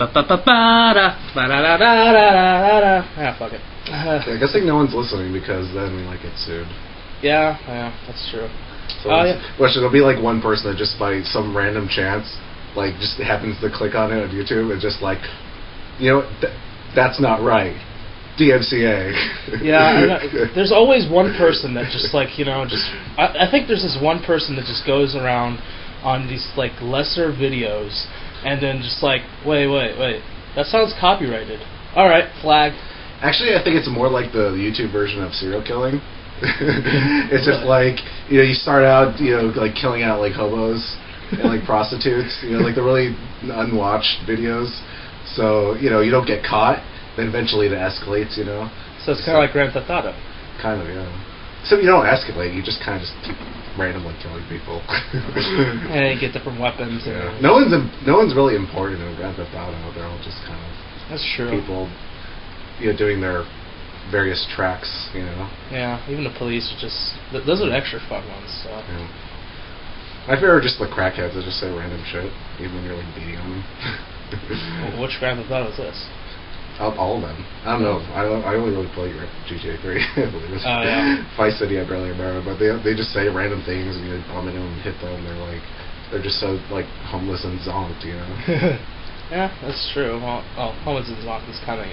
Fuck it. I guess like no one's listening because then we might get sued. Yeah, that's true. So which it'll be like one person that just by some random chance, like just happens to click on it on YouTube and just like, that's not right. DMCA. Yeah, there's always one person that just like I think there's this one person that just goes around on these like lesser videos and then just like wait, that sounds copyrighted. All right, flag. Actually, I think it's more like the YouTube version of serial killing. It's just like you start out like killing out like hobos and like prostitutes, like the really unwatched videos. So you don't get caught. Then eventually it escalates, So it's kind of like Grand Theft Auto. Kind of, yeah. So you don't escalate. You just kind of just keep randomly killing people. And you get different weapons. Yeah. No one's really important in Grand Theft Auto. They're all just kind of that's true. People, doing their various tracks, Yeah, even the police are just those are the extra fun ones. So. Yeah. My favorite are just the crackheads that just say random shit, even when you're like beating on them. Well, which Grand Theft Auto is this? All of them. I don't know. I only really play GTA 3. I believe it. Oh yeah. Vice City I barely remember, but they just say random things and you bump into them and hit them. They're just so like homeless and zonked, Yeah, that's true. Well, homeless and zonked is kind of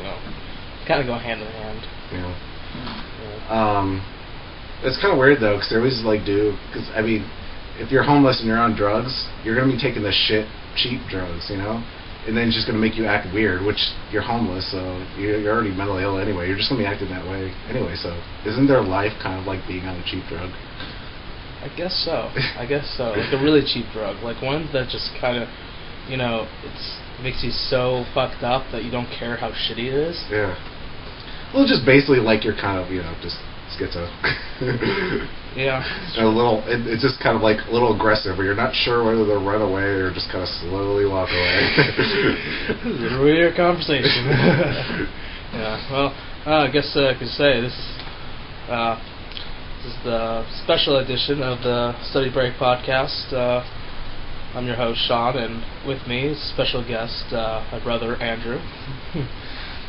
go hand in hand. Yeah. It's kind of weird though, because they always like because I mean, if you're homeless and you're on drugs, you're gonna be taking the cheap drugs, and then it's just going to make you act weird, which you're homeless, so you're already mentally ill anyway. You're just going to be acting that way anyway, so isn't their life kind of like being on a cheap drug? I guess so. Like a really cheap drug. Like one that just kind of, it makes you so fucked up that you don't care how shitty it is. Yeah. Well, just basically like you're kind of, just schizo. Yeah. It's just kind of like a little aggressive, where you're not sure whether to run away or just kind of slowly walk away. This is a weird conversation. Yeah. Well, I guess I could say this is the special edition of the Study Break podcast. I'm your host Sean, and with me is special guest my brother Andrew.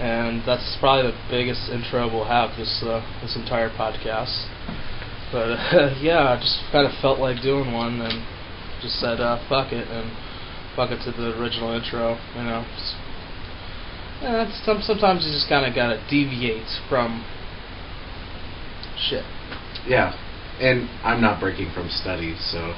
And that's probably the biggest intro we'll have this entire podcast. But yeah, I just kind of felt like doing one, and just said fuck it, and fuck it to the original intro. Sometimes you just kind of gotta deviate from shit. Yeah, and I'm not breaking from study, so.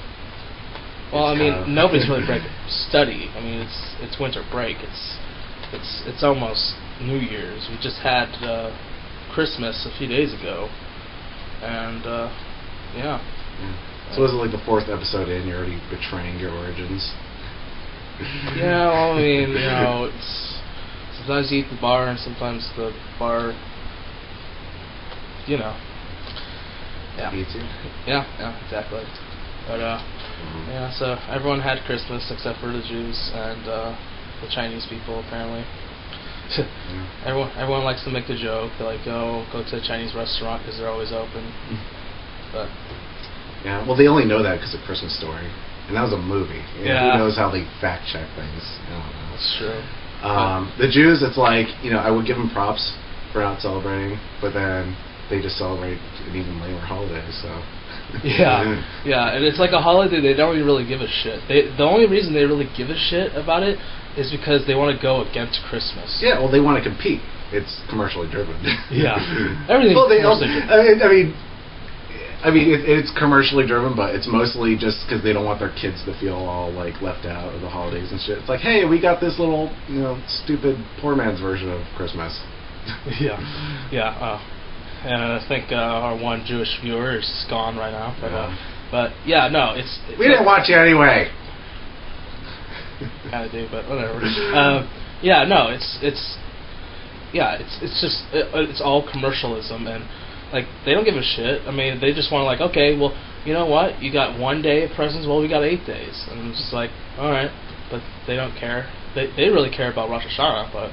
Well, I mean, nobody's really breaking study. I mean, it's winter break. It's almost New Year's. We just had Christmas a few days ago, and yeah. So is it like the 4th episode in? You're already betraying your origins. Yeah, well, I mean, it's sometimes you eat the bar, and sometimes the bar, Yeah. Eats you. Yeah, exactly. But yeah, so everyone had Christmas except for the Jews and the Chinese people apparently. Everyone likes to make the joke, like, go to a Chinese restaurant because they're always open. But yeah, well, they only know that because of Christmas Story, and that was a movie. Yeah. Who knows how they fact check things? I don't know. That's true. The Jews, it's like, I would give them props for not celebrating, but then they just celebrate an even later holiday. So. Yeah, and it's like a holiday they don't even really give a shit. The only reason they really give a shit about it is because they want to go against Christmas. Yeah, well, they want to compete. It's commercially driven. Yeah, everything's commercially driven. I mean, it's commercially driven, but it's mostly just because they don't want their kids to feel all like left out of the holidays and shit. It's like, hey, we got this little, stupid poor man's version of Christmas. Yeah. And I think our one Jewish viewer is gone right now. But yeah, no, it's we didn't watch you anyway. Kind of do, but whatever. Yeah, no, it's just it's all commercialism, and like they don't give a shit. I mean, they just want to like, okay, well, you know what? You got 1 day of presents. Well, we got 8 days, and I'm just like, all right, but they don't care. They really care about Rosh Hashanah, but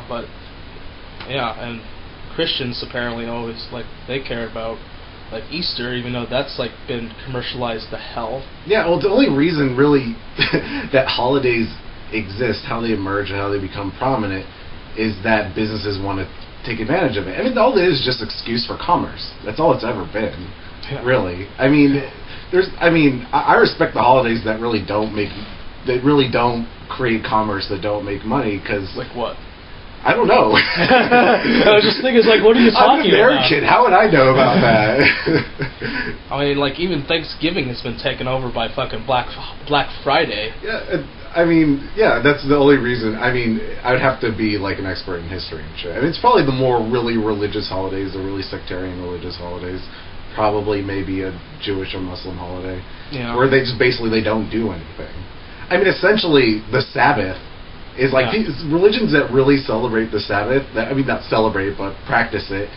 but yeah, and Christians apparently always like they care about like Easter, even though that's like been commercialized to hell. Yeah, well, the only reason really that holidays exist, how they emerge, and how they become prominent, is that businesses want to take advantage of it. I mean, all it is just excuse for commerce. That's all it's ever been, really. I mean, I respect the holidays that really don't create commerce, that don't make money, because like what? I don't know. I was just thinking, it's like, what are you talking about? I'm an American. How would I know about that? I mean, like, even Thanksgiving has been taken over by fucking Black Friday. Yeah, I mean, yeah, that's the only reason. I mean, I'd have to be, like, an expert in history and shit. I mean, it's probably the more really religious holidays, the really sectarian religious holidays. Probably maybe a Jewish or Muslim holiday. Yeah. Where they just basically, they don't do anything. I mean, essentially, the Sabbath is like these religions that really celebrate the Sabbath. I mean, not celebrate, but practice it.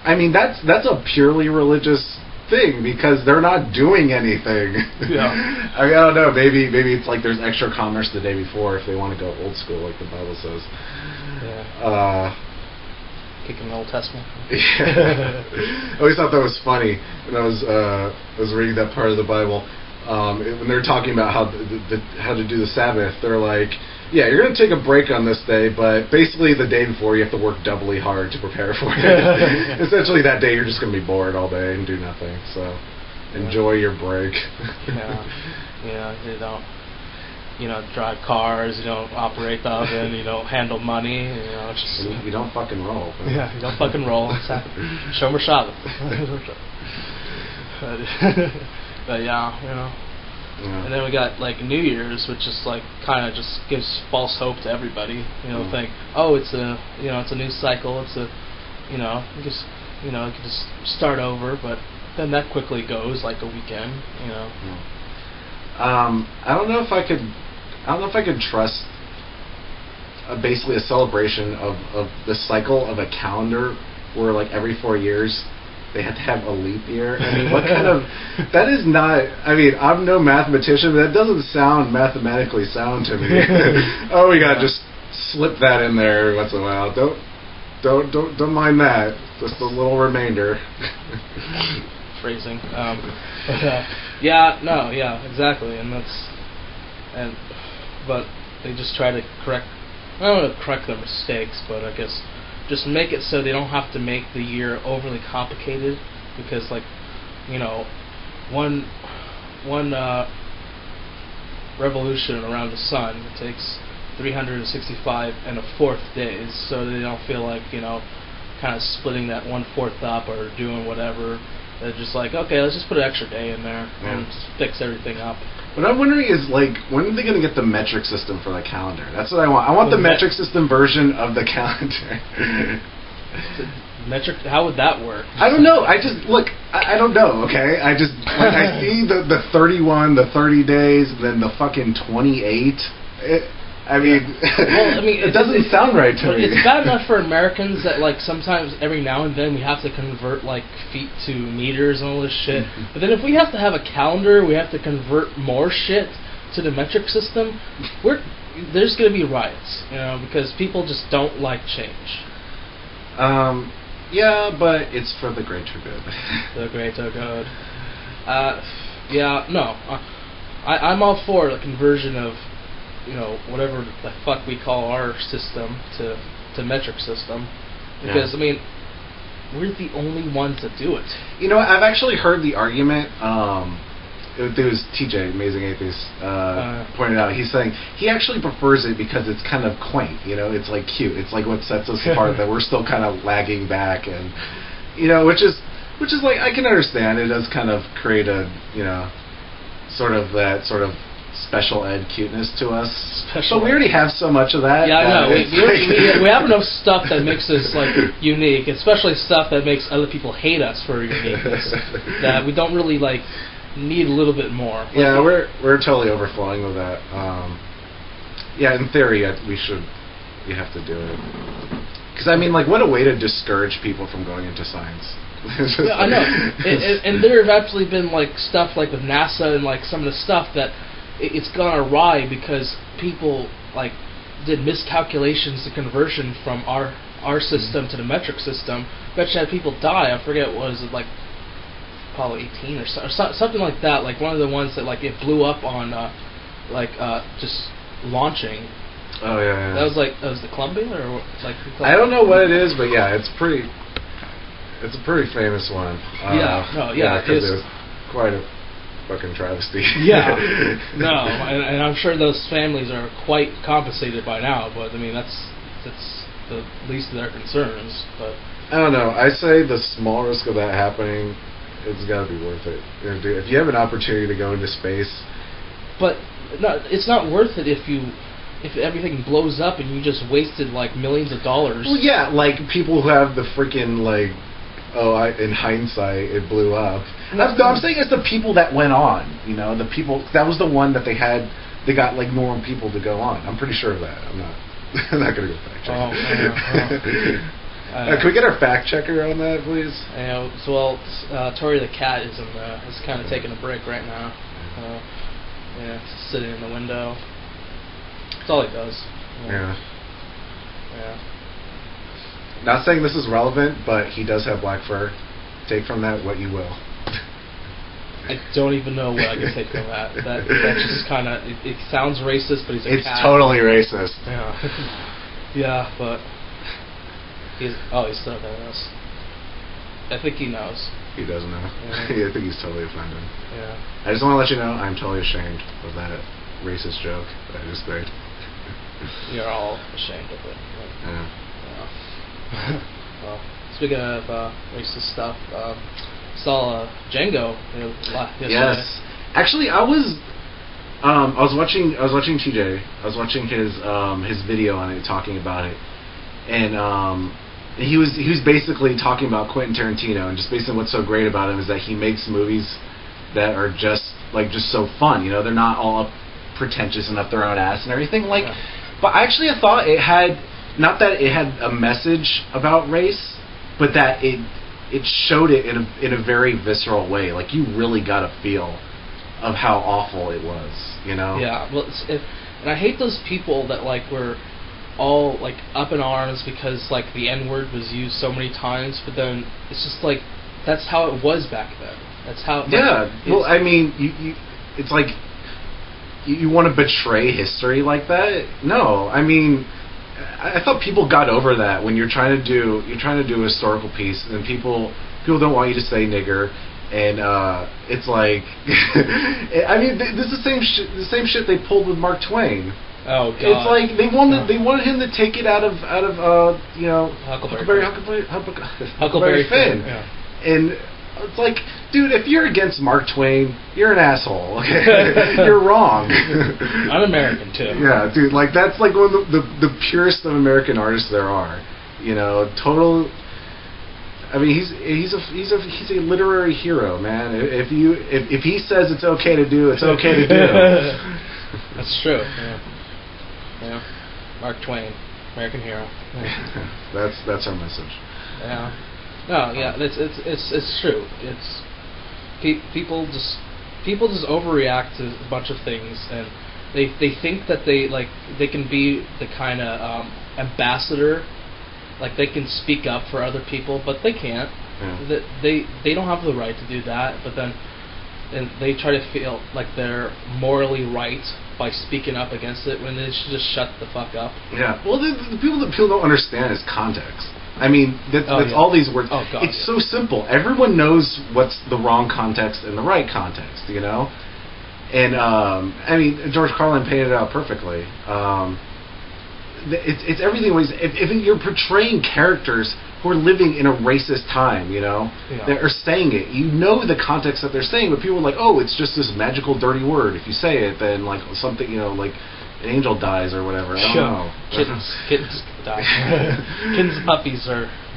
I mean, that's a purely religious thing because they're not doing anything. Yeah. I mean, I don't know. Maybe it's like there's extra commerce the day before if they want to go old school, like the Bible says. Yeah. Kicking the Old Testament. Yeah. I always thought that was funny when I was reading that part of the Bible. When they're talking about how to do the Sabbath, they're like, yeah, you're going to take a break on this day, but basically the day before you have to work doubly hard to prepare for it. Essentially that day you're just going to be bored all day and do nothing. So enjoy your break. Yeah, you don't, drive cars, you don't operate the oven, you don't handle money, just... You don't fucking roll. Yeah, you don't fucking roll. Shomer Shabbat. But yeah, And then we got like New Year's, which is like kind of just gives false hope to everybody. Think, oh, it's a new cycle. It's you can just start over, but then that quickly goes like a weekend. I don't know if I could trust basically a celebration of the cycle of a calendar where like every 4 years they had to have a leap year. I mean, what kind of... That is not... I mean, I'm no mathematician, but that doesn't sound mathematically sound to me. Oh, we gotta just slip that in there every once in a while. Don't mind that. Just a little remainder. Phrasing. Yeah, exactly. But they just try to correct... I don't want to correct their mistakes, but I guess... just make it so they don't have to make the year overly complicated, because one revolution around the sun takes 365 and a fourth days, so they don't feel like kind of splitting that 1/4 up or doing whatever. They're just like, okay, let's just put an extra day in there and just fix everything up. What I'm wondering is, like, when are they going to get the metric system for the calendar? That's what I want. I want the metric system version of the calendar. Metric? How would that work? I don't know. I don't know, okay? I see the 31, the 30 days, then the fucking 28. It doesn't sound right to me. It's bad enough for Americans that, like, sometimes every now and then we have to convert, like, feet to meters and all this shit. But then if we have to have a calendar, we have to convert more shit to the metric system, there's going to be riots, because people just don't like change. Yeah, but it's for the greater good. The greater good. I'm all for the conversion of whatever the fuck we call our system to metric system, because we're the only ones that do it. I've actually heard the argument. It was TJ, Amazing Atheist, pointed out. He's saying he actually prefers it because it's kind of quaint. It's like cute. It's like what sets us apart, that we're still kind of lagging back, and which is like, I can understand. It does kind of create a sort of special ed cuteness to us. But we already have so much of that. Yeah, I know. We have enough stuff that makes us like unique, especially stuff that makes other people hate us for uniqueness. That we don't really like need a little bit more. Yeah, we're totally overflowing with that. In theory, you have to do it. Because what a way to discourage people from going into science. Yeah, I know. And there have actually been like stuff like with NASA and like some of the stuff that it's gone awry because people like did miscalculations to conversion from our system to the metric system. We actually had people die. I forget what was it, like Apollo 18 or something like that. Like one of the ones that like it blew up on just launching. Oh yeah. That was the Columbia or like. I don't know what it is, but yeah, it's pretty. It's a pretty famous one. Because it was quite a fucking travesty. Yeah. No, and I'm sure those families are quite compensated by now. But I mean, that's the least of their concerns. But I don't know. I say the small risk of that happening, it's got to be worth it. If you have an opportunity to go into space. But no, it's not worth it if everything blows up and you just wasted like millions of dollars. Well, yeah, like people who have the freaking like, in hindsight it blew up. I'm saying it's the people that went on. You know, the people that was the one that they had. They got like normal people to go on. I'm pretty sure of that. I'm not. I'm not gonna go fact check. Can we get our fact checker on that, please? Tori the cat is kind of taking a break right now. Sitting in the window. That's all he does. Yeah. Yeah. Not saying this is relevant, but he does have black fur. Take from that what you will. I don't even know what I can take from that. That just kind of it sounds racist, but he's a cat. It's totally racist. Yeah. Yeah, but he's still there. I think he knows. He doesn't know. Yeah. I think he's totally offended. Yeah. I just want to let you know I'm totally ashamed of that racist joke that I just made. You're all ashamed of it. Yeah. Well, speaking of racist stuff, saw Django yesterday. Yes. Actually, I was watching TJ. I was watching his video on it, talking about it, and he was basically talking about Quentin Tarantino, and just basically what's so great about him is that he makes movies that are just so fun. You know, they're not all up pretentious and up their own ass and everything. Like, yeah. But actually, I thought it had not that it had a message about race, but that it showed it in a very visceral way. Like, you really got a feel of how awful it was. You know? Yeah. Well, and I hate those people that were all up in arms because the N-word was used so many times, but then it's just that's how it was back then. That's how. Well, I mean, you it's like you want to betray history like that? No, I mean, I thought people got over that when you're trying to do a historical piece, and people don't want you to say nigger, and it's like, I mean, this is the same shit they pulled with Mark Twain. Oh God! It's like they wanted him to take it out of Huckleberry Finn, yeah. And it's like, dude, if you're against Mark Twain, you're an asshole. Okay? You're wrong. Un-American too. Yeah, dude, that's one of the purest of American artists there are. You know, total. I mean, he's a literary hero, man. If he says it's okay to do, it's okay to do. That's true. Yeah. Mark Twain, American hero. Yeah. That's our message. Yeah. No, yeah, it's true. It's people just overreact to a bunch of things, and they think that they can be the kind of ambassador, they can speak up for other people, but they can't. Yeah. They don't have the right to do that, but then and they try to feel like they're morally right by speaking up against it when they should just shut the fuck up. Yeah. Well, the people don't understand is context. I mean, that's all these words. Oh, God, it's so simple. Everyone knows what's the wrong context and the right context, you know? And, I mean, George Carlin painted it out perfectly. It's everything. If you're portraying characters who are living in a racist time, you know, that are saying it, you know the context that they're saying, but people are like, oh, it's just this magical dirty word. If you say it, then, something, you know, an angel dies or whatever. I don't know. Kittens die. Kittens and puppies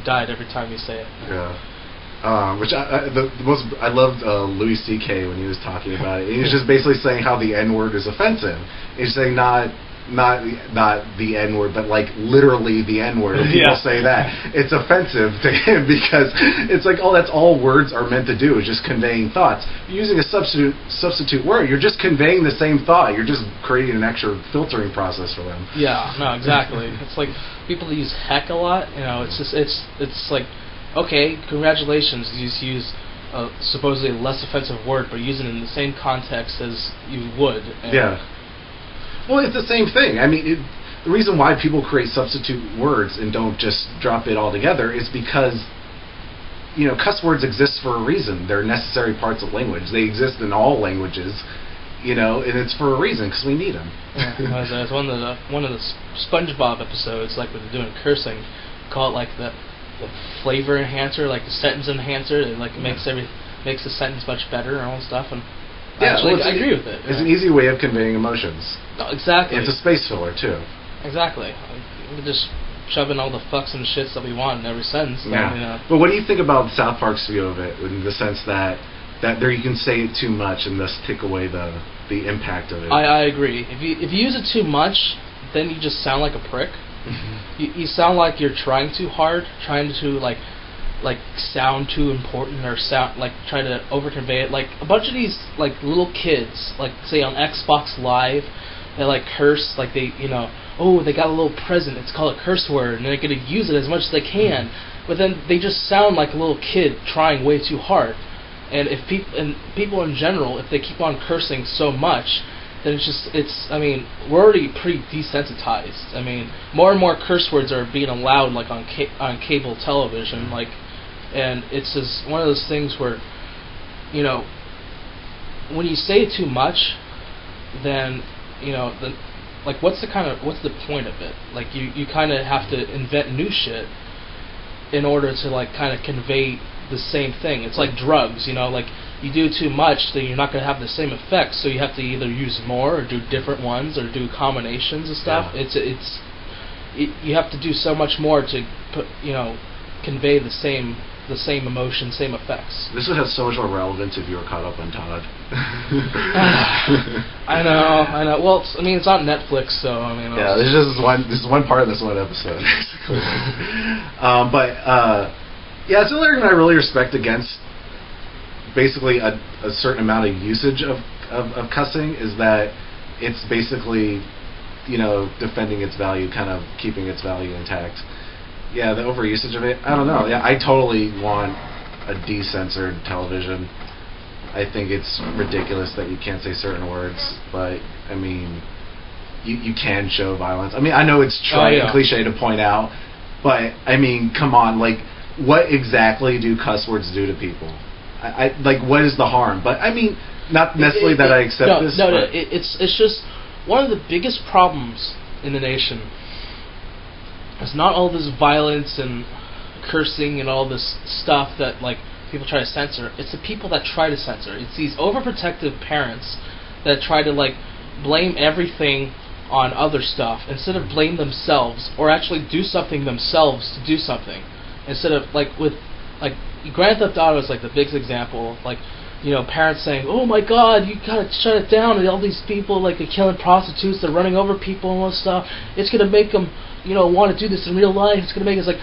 died every time you say it. Yeah. Which I loved Louis C.K. when he was talking about it. He was just basically saying how the N-word is offensive. He's saying not the N-word, but literally the N-word. When people say that, it's offensive to him because it's that's all words are meant to do, is just conveying thoughts. You're using a substitute word, you're just conveying the same thought. You're just creating an extra filtering process for them. Yeah, no, exactly. It's people that use heck a lot. You know, it's okay, congratulations, you just use a supposedly less offensive word, but use it in the same context as you would. Yeah. Well, it's the same thing. I mean, the reason why people create substitute words and don't just drop it all together is because, cuss words exist for a reason. They're necessary parts of language. They exist in all languages, and it's for a reason because we need them. Yeah, as one of the SpongeBob episodes, like when they're doing cursing, call it like the flavor enhancer, like the sentence enhancer. It like makes the sentence much better and all that stuff. And I agree with it. It's an easy way of conveying emotions. No, exactly. And it's a space filler too. Exactly. We can just shove in all the fucks and shits that we want in every sentence. Yeah. But what do you think about South Park's view of it, in the sense that there you can say it too much and thus take away the impact of it? I agree. If you use it too much, then you just sound like a prick. You sound like you're trying too hard, trying to like sound too important, or sound like trying to overconvey it. Like a bunch of these like little kids, like say on Xbox Live, they like curse, like they they got a little present, it's called a curse word, and they're gonna use it as much as they can. But then they just sound like a little kid trying way too hard. And if people in general, if they keep on cursing so much, then I mean, we're already pretty desensitized. I mean, more and more curse words are being allowed, like on cable television, like, and it's just one of those things where, when you say too much, then what's the point of it? Like you kind of have to invent new shit in order to like kind of convey the same thing. It's like drugs, like you do too much, then you're not going to have the same effect. So you have to either use more, or do different ones, or do combinations of stuff. Yeah. You have to do so much more to convey the same emotion, same effects. This would have so much more relevance if you were caught up on Todd. I know. Well, it's on Netflix, so I mean. Yeah, this is one part of this one episode. Yeah, it's another thing I really respect against basically a certain amount of usage of cussing, is that it's basically, defending its value, kind of keeping its value intact. Yeah, the overusage of it, I don't know. Yeah, I totally want a decensored television. I think it's ridiculous that you can't say certain words, but, I mean, you can show violence. I mean, I know it's trite and cliche to point out, but, I mean, come on, like, what exactly do cuss words do to people? I like, what is the harm? But, I mean, not necessarily that I accept this. No, it's just one of the biggest problems in the nation. It's not all this violence and cursing and all this stuff that like people try to censor. It's the people that try to censor. It's these overprotective parents that try to like blame everything on other stuff instead of blame themselves, or actually do something themselves to do something. Instead of like with like Grand Theft Auto is like the biggest example. Like, parents saying, "Oh my God, you gotta shut it down," and all these people like are killing prostitutes, they're running over people and all this stuff. It's gonna make them want to do this in real life. It's going to make us like,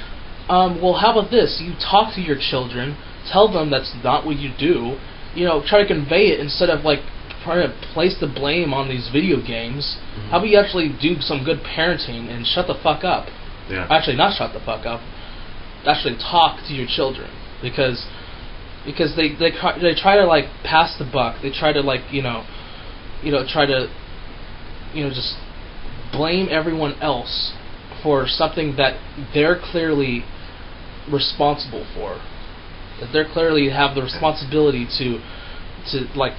well, how about this? You talk to your children, tell them that's not what you do, try to convey it instead of like trying to place the blame on these video games. Mm-hmm. How about you actually do some good parenting and shut the fuck up? Yeah. Actually, not shut the fuck up. Actually, talk to your children, because they try to like pass the buck. They try to like try to just blame everyone else for something that they're clearly responsible for. That they clearly have the responsibility to like,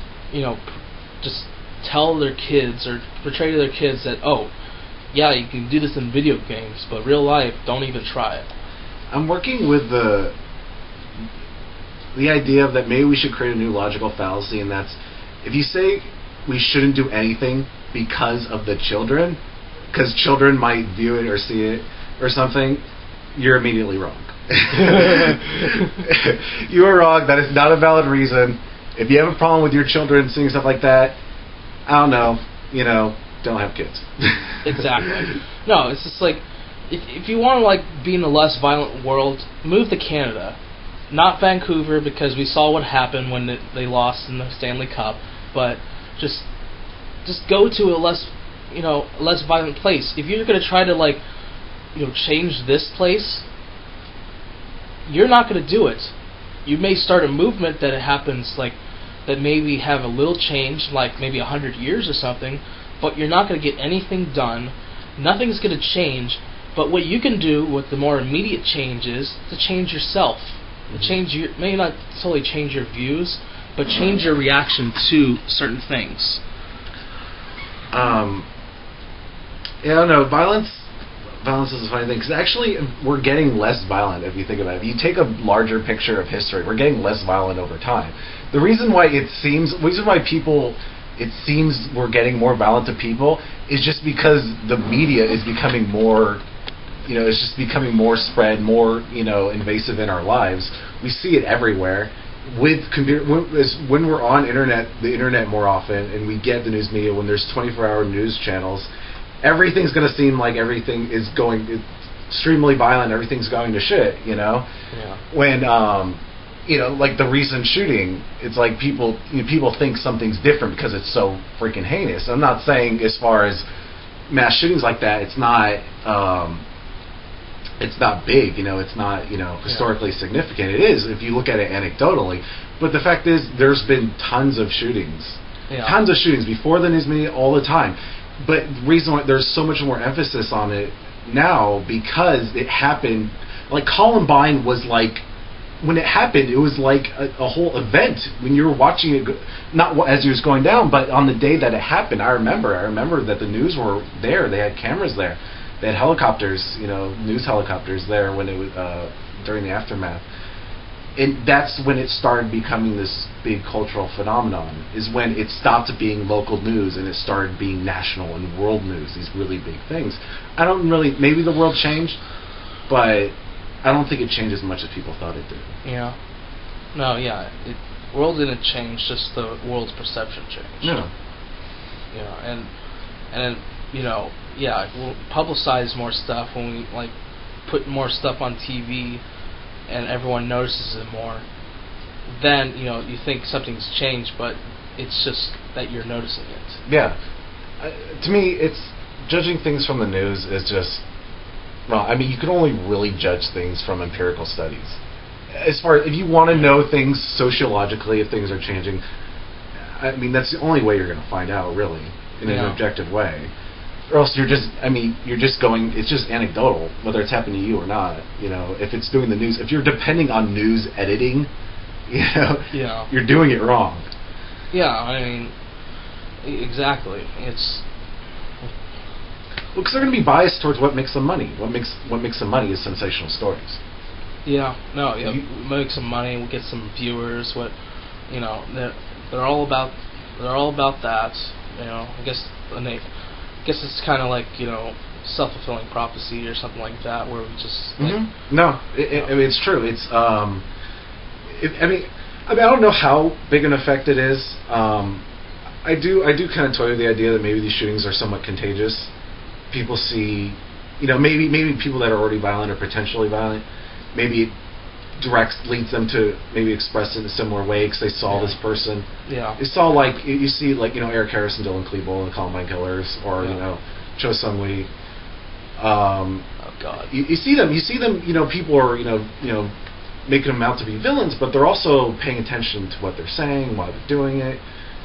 just tell their kids or portray to their kids that, oh, yeah, you can do this in video games, but real life, don't even try it. I'm working with the idea of that maybe we should create a new logical fallacy, and that's, if you say we shouldn't do anything because of the children, because children might view it or see it or something, you're immediately wrong. You are wrong. That is not a valid reason. If you have a problem with your children seeing stuff like that, I don't know, don't have kids. Exactly. No, it's just like, if you want to like be in a less violent world, move to Canada. Not Vancouver, because we saw what happened when they lost in the Stanley Cup, but just go to a less violent place. If you're going to try to like, change this place, you're not going to do it. You may start a movement that happens like that maybe have a little change, like maybe 100 years or something, but you're not going to get anything done. Nothing's going to change. But what you can do with the more immediate change is to change yourself. To change your, maybe not solely change your views, but change your reaction to certain things. Yeah, I don't know. Violence is a funny thing, because actually we're getting less violent if you think about it. If you take a larger picture of history, we're getting less violent over time. The reason why it seems we're getting more violent to people is just because the media is becoming more, it's just becoming more spread, more, invasive in our lives. We see it everywhere. With when we're on the internet more often, and we get the news media, when there's 24-hour news channels, everything's going to seem like everything is going extremely violent. Everything's going to shit. Yeah. When like the recent shooting, it's like people think something's different because it's so freaking heinous. I'm not saying as far as mass shootings like that, it's not big, it's not, historically significant. It is if you look at it anecdotally. But the fact is, there's been tons of shootings. Yeah. Tons of shootings before the news media, all the time. But the reason why there's so much more emphasis on it now, because it happened, like Columbine was like, when it happened, it was like a whole event. When you were watching it, not as it was going down, but on the day that it happened, I remember that the news were there. They had cameras there. They had helicopters, news helicopters there when it was during the aftermath. And that's when it started becoming this big cultural phenomenon, is when it stopped being local news and it started being national and world news, these really big things. Maybe the world changed, but I don't think it changed as much as people thought it did. Yeah. No, yeah. The world didn't change, just the world's perception changed. No. Yeah, and we'll publicize more stuff when we, like, put more stuff on TV and everyone notices it more. Then, you think something's changed, but it's just that you're noticing it. Yeah. To me, it's judging things from the news is just, well, I mean, you can only really judge things from empirical studies. As far as if you want to know things sociologically, if things are changing, I mean, that's the only way you're going to find out, really, in an objective way. Or else you're just going, it's just anecdotal, whether it's happened to you or not. If it's doing the news, if you're depending on news editing, you're doing it wrong. Yeah, I mean, exactly. It's... Well, because they're going to be biased towards what makes them money. What makes them money is sensational stories. Yeah, no, yeah, we make some money, we get some viewers. They're all about that. I guess it's kind of like self-fulfilling prophecy or something like that, where we just no, I mean it's true. It's I mean I don't know how big an effect it is. I do kind of toy with the idea that maybe these shootings are somewhat contagious. People see, maybe people that are already violent or potentially violent, maybe it leads them to maybe express it in a similar way because they saw this person. Yeah. They saw you see Eric Harris and Dylan Klebold and the Columbine Killers, or Cho Sung-hui. Oh God. You see them. People are making them out to be villains, but they're also paying attention to what they're saying, why they're doing it.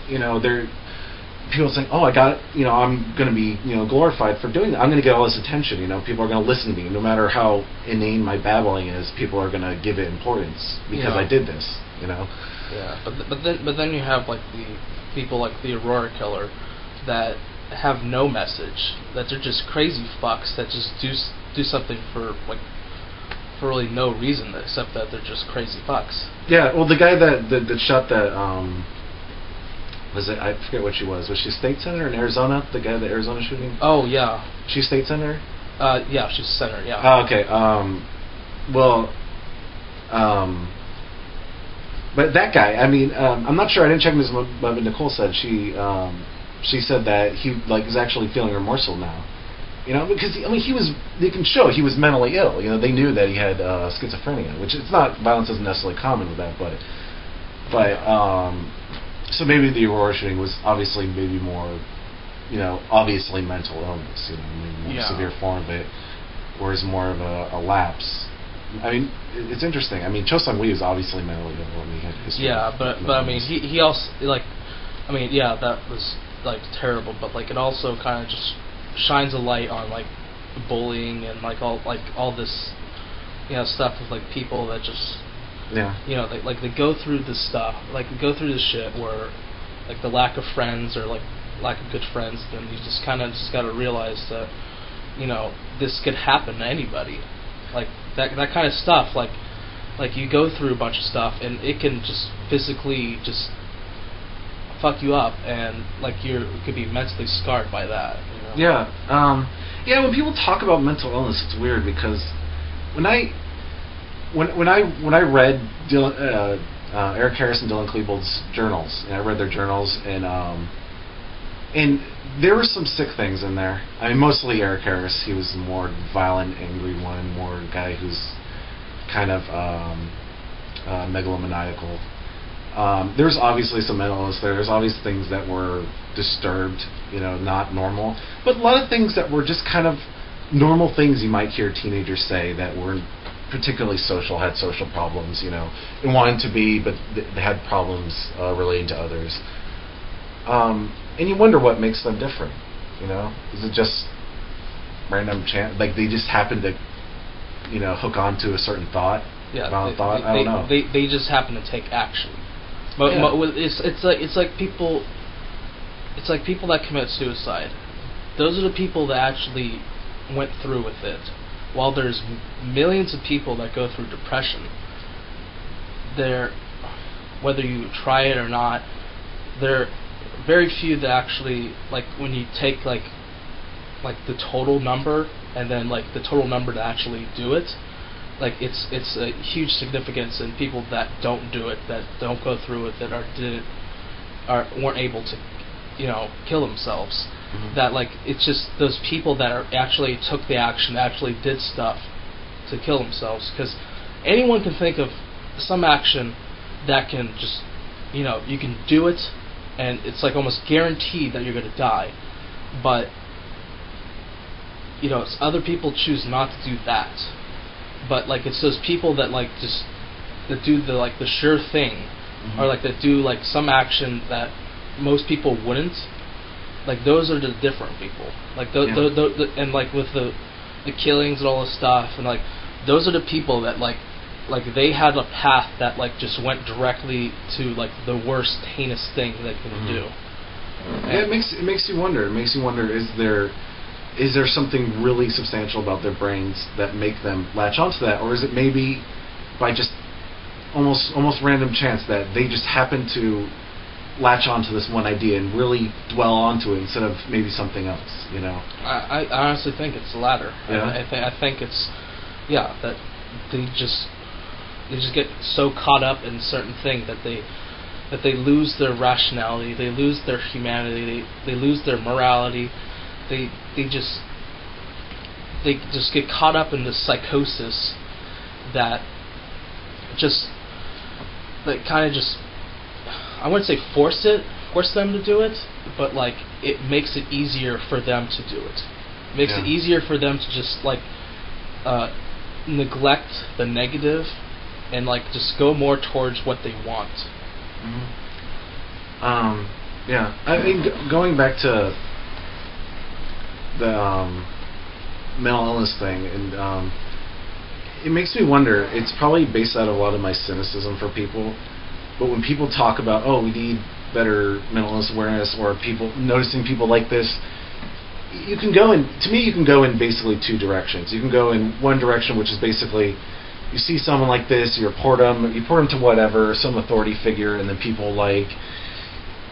They're people saying, "Oh, I got it." I'm going to be glorified for doing that. I'm going to get all this attention. People are going to listen to me, no matter how inane my babbling is. People are going to give it importance because I did this. Yeah, but then you have like the people like the Aurora Killer that have no message. That they're just crazy fucks that just do something for really no reason except that they're just crazy fucks. Yeah. Well, the guy that shot that. Was it? I forget what she was. Was she state senator in Arizona? The guy, the Arizona shooting? Oh, yeah. She's state senator? Yeah, she's senator, yeah. Oh, okay. But that guy, I mean, I'm not sure. I didn't check this, but Nicole said she said that he is actually feeling remorseful now. Because they can show he was mentally ill. They knew that he had schizophrenia, which it's not, violence isn't necessarily common with that, but so maybe the Aurora shooting was obviously maybe more, obviously mental illness, maybe more severe form of it, whereas more of a lapse. I mean, it's interesting. I mean, Cho Sung-hui was obviously mentally ill when he had history. Yeah, but I mean, he also, that was like terrible, but like it also kind of just shines a light on like bullying and like all this, you know, stuff with like people that just, you know, they go through this stuff, like go through this shit where like the lack of friends or like lack of good friends, then you just kind of just got to realize that, you know, this could happen to anybody, like that kind of stuff, like you go through a bunch of stuff and it can just physically just fuck you up, and like you could be mentally scarred by that, you know? Yeah, when people talk about mental illness, it's weird because when I read Eric Harris and Dylan Klebold's journals, and I read their journals, and there were some sick things in there. I mean, mostly Eric Harris. He was the more violent, angry one, more guy who's kind of megalomaniacal. There's obviously some mental illness there. There's obviously things that were disturbed, you know, not normal. But a lot of things that were just kind of normal things you might hear teenagers say that weren't particularly social, had social problems, you know, and wanted to be, but they had problems relating to others. And you wonder what makes them different, you know? Is it just random chance? Like they just happen to, you know, hook onto a certain thought? Yeah, I don't know. They just happen to take action. But it's like people that commit suicide. Those are the people that actually went through with it. While there's millions of people that go through depression, whether you try it or not, there are very few that actually, like when you take like the total number and then like the total number to actually do it, like it's a huge significance in people that don't do it, that don't go through with it, or weren't able to, you know, kill themselves. Mm-hmm. That like it's just those people that actually took the action, actually did stuff to kill themselves. Because anyone can think of some action that can just, you know, you can do it, and it's like almost guaranteed that you're going to die. But you know, it's other people choose not to do that. But like it's those people that like just that do the sure thing, mm-hmm. or like that do like some action that most people wouldn't. Like those are the different people. Like and like with the killings and all this stuff, and like those are the people that like they had a path that like just went directly to like the worst heinous thing they can mm-hmm. do. Yeah, it makes you wonder. It makes you wonder: is there something really substantial about their brains that make them latch onto that, or is it maybe by just almost random chance that they just happen to latch onto this one idea and really dwell onto it instead of maybe something else, you know? I honestly think it's the latter. Yeah? I think it's that they just get so caught up in certain things that they lose their rationality, they lose their humanity, they lose their morality. They just get caught up in this psychosis that kind of just, I wouldn't say force them to do it, but like it makes it easier for them to do it. It makes it easier for them to just like neglect the negative and like just go more towards what they want. Mm-hmm. Yeah, I mean, going back to the mental illness thing, and it makes me wonder, it's probably based out of a lot of my cynicism for people, but when people talk about, oh, we need better mental illness awareness, or people noticing people like this, you can go in basically two directions. You can go in one direction, which is basically you see someone like this, you report them to whatever, some authority figure, and then people like,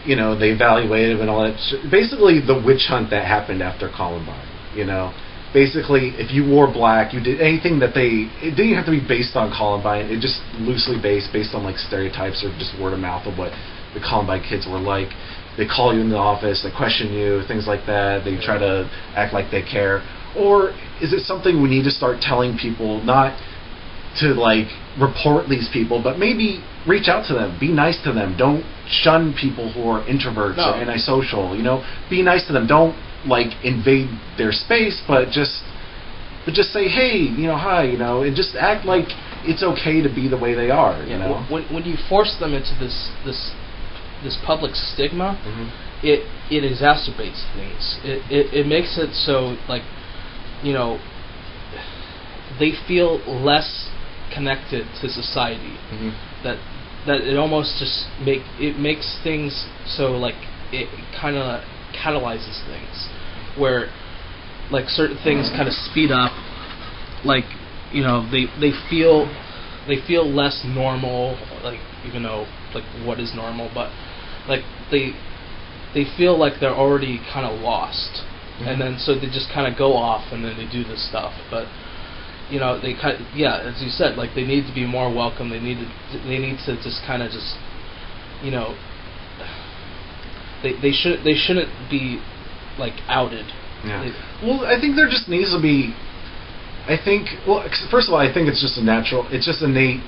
you know, they evaluate him and all that. Basically, the witch hunt that happened after Columbine. You know, basically, if you wore black, you did anything that it didn't have to be based on Columbine. It just loosely based on like stereotypes or just word of mouth of what the Columbine kids were like. They call you in the office, they question you, things like that. They try to act like they care. Or is it something we need to start telling people not to like report these people, but maybe reach out to them, be nice to them, don't shun people who are introverts or antisocial, you know, be nice to them, don't like invade their space, but just say, hey, you know, hi, you know, and just act like it's okay to be the way they are, you know. When you force them into this public stigma, mm-hmm. it exacerbates things. It makes it so, like, you know, they feel less connected to society. That it almost just makes things so, like, it kind of catalyzes things where, like, certain things kind of speed up, like, you know, they feel less normal, like, even though, like, what is normal, but, like, they feel like they're already kind of lost, and then so they just kind of go off and then they do this stuff. But, you know, they kind of, yeah, as you said, like, they need to be more welcome. They need to just kind of just, you know, they shouldn't be, like, outed. Yeah. Well, I think there just needs to be. I think, well, first of all, I think it's just it's just innate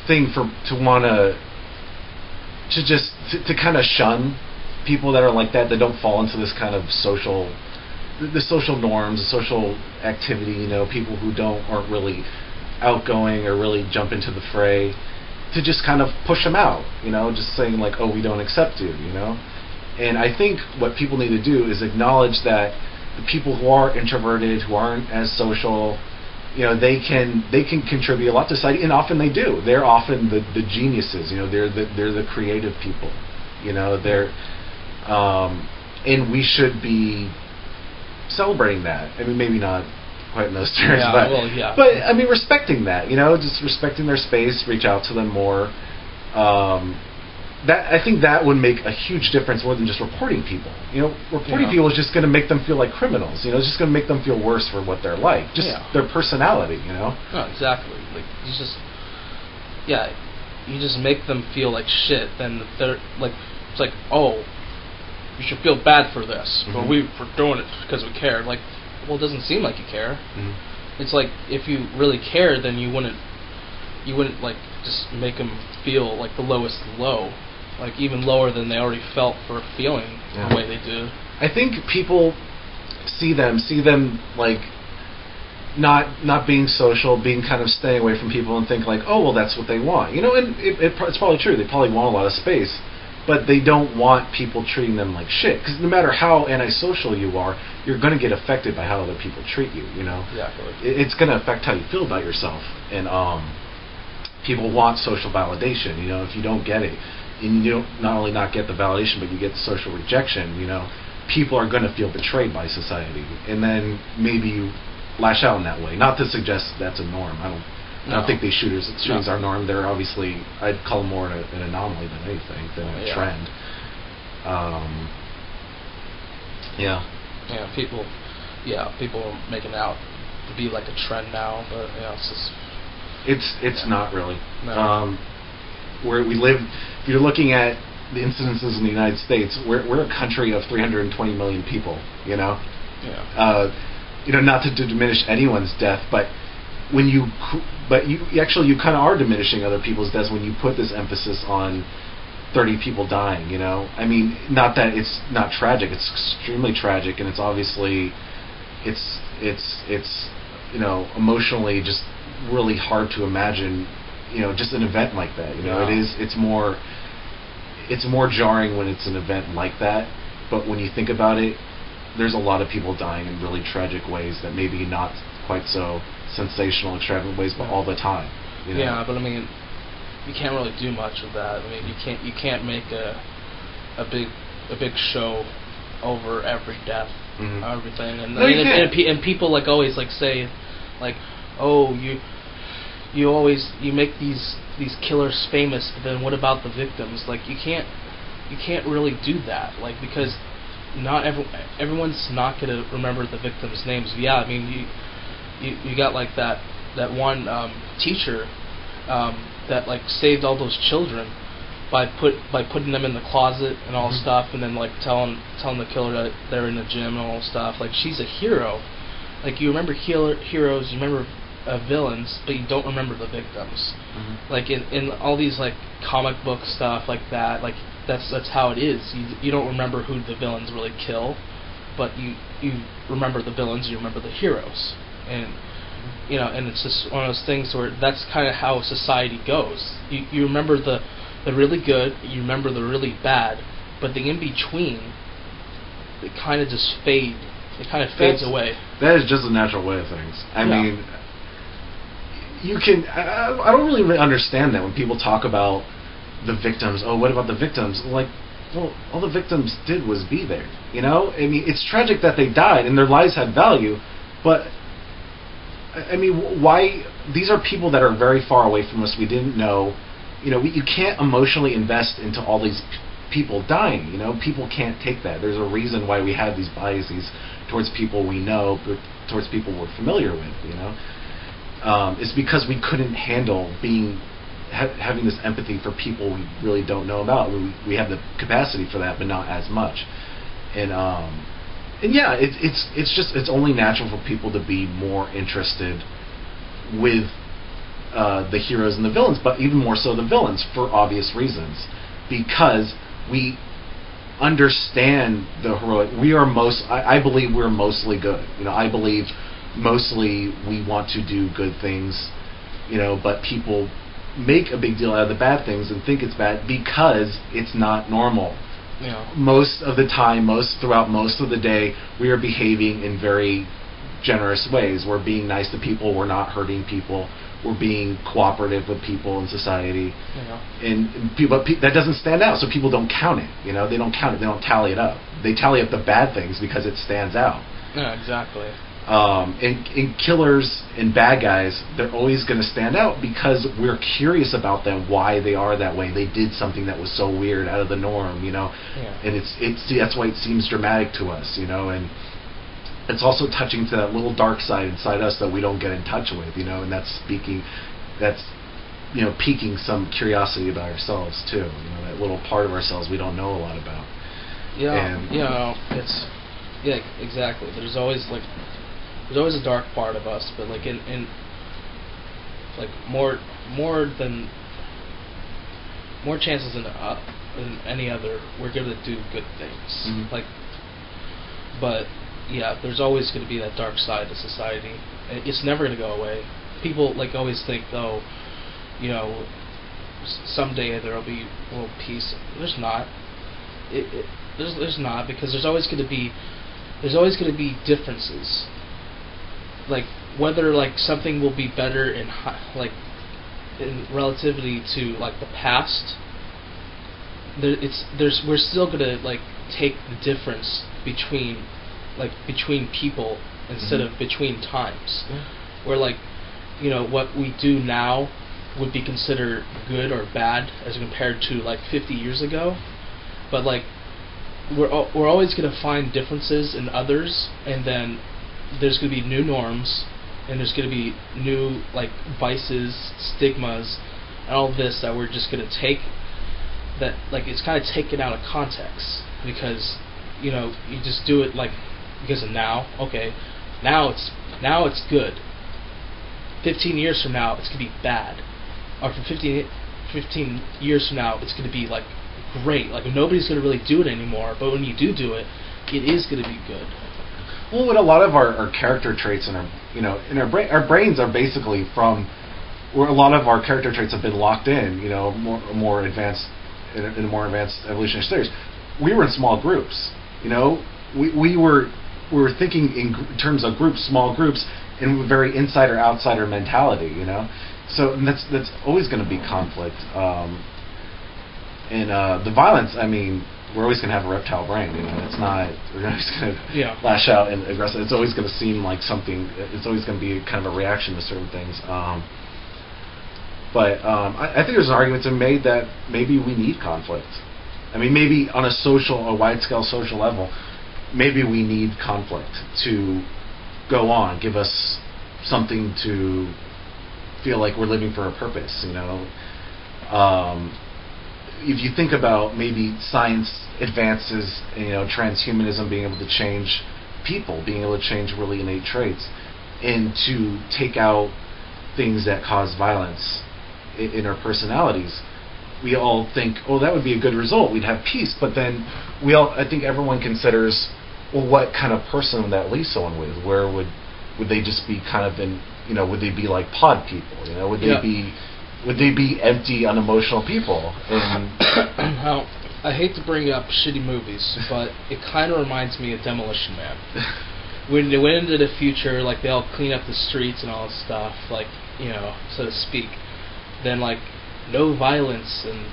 thing to want to kind of shun people that are like that don't fall into this kind of the social norms, the social activity, you know, people who aren't really outgoing or really jump into the fray, to just kind of push them out, you know, just saying, like, oh, we don't accept you, you know. And I think what people need to do is acknowledge that the people who are introverted, who aren't as social, you know, they can contribute a lot to society, and often they do. They're often the geniuses, you know. They're the creative people, you know. And we should be celebrating that. I mean, maybe not quite in those terms, but I mean, respecting that, you know, just respecting their space, reach out to them more. That, I think that would make a huge difference more than just reporting people. You know, reporting people is just going to make them feel like criminals. You know, it's just going to make them feel worse for what they're like, just their personality. You know. No, exactly. Like, you just make them feel like shit. Then they're like, it's like, oh, you should feel bad for this, but we're doing it because we care. Like, well, it doesn't seem like you care. It's like, if you really care, then you wouldn't like just make them feel like the lowest low. Like, even lower than they already felt for feeling the way they do. I think people see them like not being social, being kind of staying away from people, and think like, oh, well, that's what they want, you know. And it's probably true. They probably want a lot of space, but they don't want people treating them like shit. Because no matter how antisocial you are, you're going to get affected by how other people treat you. You know. Exactly. It's going to affect how you feel about yourself, and people want social validation. You know, if you don't get it, and you don't not only not get the validation, but you get the social rejection, you know, people are going to feel betrayed by society, and then maybe you lash out in that way. Not to suggest that's a norm. I don't think these shootings are norm. They're obviously, I'd call them more an anomaly than anything, than a trend. People are making out to be like a trend now, but it's not really. No. Where we live, if you're looking at the incidences in the United States, we're a country of 320 million people, you know. You know, not to diminish anyone's death, but you kind of are diminishing other people's deaths when you put this emphasis on 30 people dying, you know. I mean, not that it's not tragic, it's extremely tragic, and it's obviously it's you know, emotionally just really hard to imagine, you know, just an event like that. You know, it's more jarring when it's an event like that. But when you think about it, there's a lot of people dying in really tragic ways that maybe not quite so sensational, extravagant ways, but all the time. You know? Yeah, but I mean, you can't really do much with that. I mean, you can't make a big show over every death, everything, and people like always like say, like, oh, you make these killers famous, but then what about the victims? Like, you can't really do that, like, because not everyone's not gonna remember the victims' names. Yeah, I mean, you got like that one teacher that like saved all those children by putting them in the closet and all stuff, and then like telling the killer that they're in the gym and all stuff. Like, she's a hero. Like, you remember heroes, you remember villains, but you don't remember the victims. Like in all these like comic book stuff like that, like that's how it is. You don't remember who the villains really kill, but you remember the villains, you remember the heroes, and you know, and it's just one of those things where that's kind of how society goes. You remember the really good, you remember the really bad, but the in between, it kind of just fades. It kind of fades away. That is just a natural way of things. I mean, you can. I don't really understand that when people talk about the victims. Oh, what about the victims? Like, well, all the victims did was be there. You know, I mean, it's tragic that they died and their lives had value, but I mean, why? These are people that are very far away from us. We didn't know. You know, you can't emotionally invest into all these people dying. You know, people can't take that. There's a reason why we have these biases towards people we know, but towards people we're familiar with. You know, it's because we couldn't handle having this empathy for people we really don't know about. We have the capacity for that, but not as much. And yeah, it's only natural for people to be more interested with the heroes and the villains, but even more so the villains for obvious reasons, because we understand the heroic. I believe we're mostly good. You know, I believe mostly we want to do good things. You know, but people make a big deal out of the bad things and think it's bad because it's not normal. Yeah. Most of the time, throughout most of the day, we are behaving in very generous ways. We're being nice to people. We're not hurting people. We're being cooperative with people in society. Yeah. And people, that doesn't stand out, so people don't count it. You know, they don't count it. They don't tally it up. They tally up the bad things because it stands out. Yeah, exactly. And killers and bad guys, they're always going to stand out because we're curious about them, why they are that way. They did something that was so weird, out of the norm, you know. Yeah. And that's why it seems dramatic to us, you know. And it's also touching to that little dark side inside us that we don't get in touch with, you know. And that's piquing some curiosity about ourselves too. You know, that little part of ourselves we don't know a lot about. Yeah. And, you know, exactly. There's always a dark part of us, but like in like more chances than any other, we're gonna do good things. Mm-hmm. Like, but yeah, there's always gonna be that dark side of society. It's never gonna go away. People like always think, oh, you know, someday there'll be world peace. There's not. There's not, because there's always gonna be differences. Like whether like something will be better in relativity to like the past, we're still gonna like take the difference between people instead of between times. Yeah. Where like, you know, what we do now would be considered good or bad as compared to like 50 years ago, but like we're always gonna find differences in others, and then there's going to be new norms, and there's going to be new like vices, stigmas, and all this that we're just going to take. That like it's kind of taken out of context because, you know, you just do it like because of now. Okay, now it's good. 15 years from now, it's going to be bad, or for 15 years from now, it's going to be like great. Like nobody's going to really do it anymore, but when you do it, it is going to be good. Well, what a lot of our character traits in our brains are basically from where a lot of our character traits have been locked in. You know, more advanced in more advanced evolutionary studies. We were in small groups. You know, we were thinking in terms of groups, small groups, in a very insider-outsider mentality. You know, so that's always going to be conflict. And the violence, I mean, we're always going to have a reptile brain, you know. We're always going to lash out and aggressive. It's always going to seem like something. It's always going to be kind of a reaction to certain things. But I think there's an argument to be made that maybe we need conflict. I mean, maybe on a wide-scale social level, maybe we need conflict to go on, give us something to feel like we're living for a purpose, you know. If you think about maybe science advances, you know, transhumanism being able to change people, being able to change really innate traits, and to take out things that cause violence in our personalities, we all think, oh, that would be a good result. We'd have peace. But then I think everyone considers, well, what kind of person would that leave someone with? Where would they just be kind of in, you know, would they be like pod people? You know, would they be empty, unemotional people? And well, I hate to bring up shitty movies, but it kind of reminds me of Demolition Man. When they went into the future, like they all clean up the streets and all this stuff, like, you know, so to speak. Then like no violence in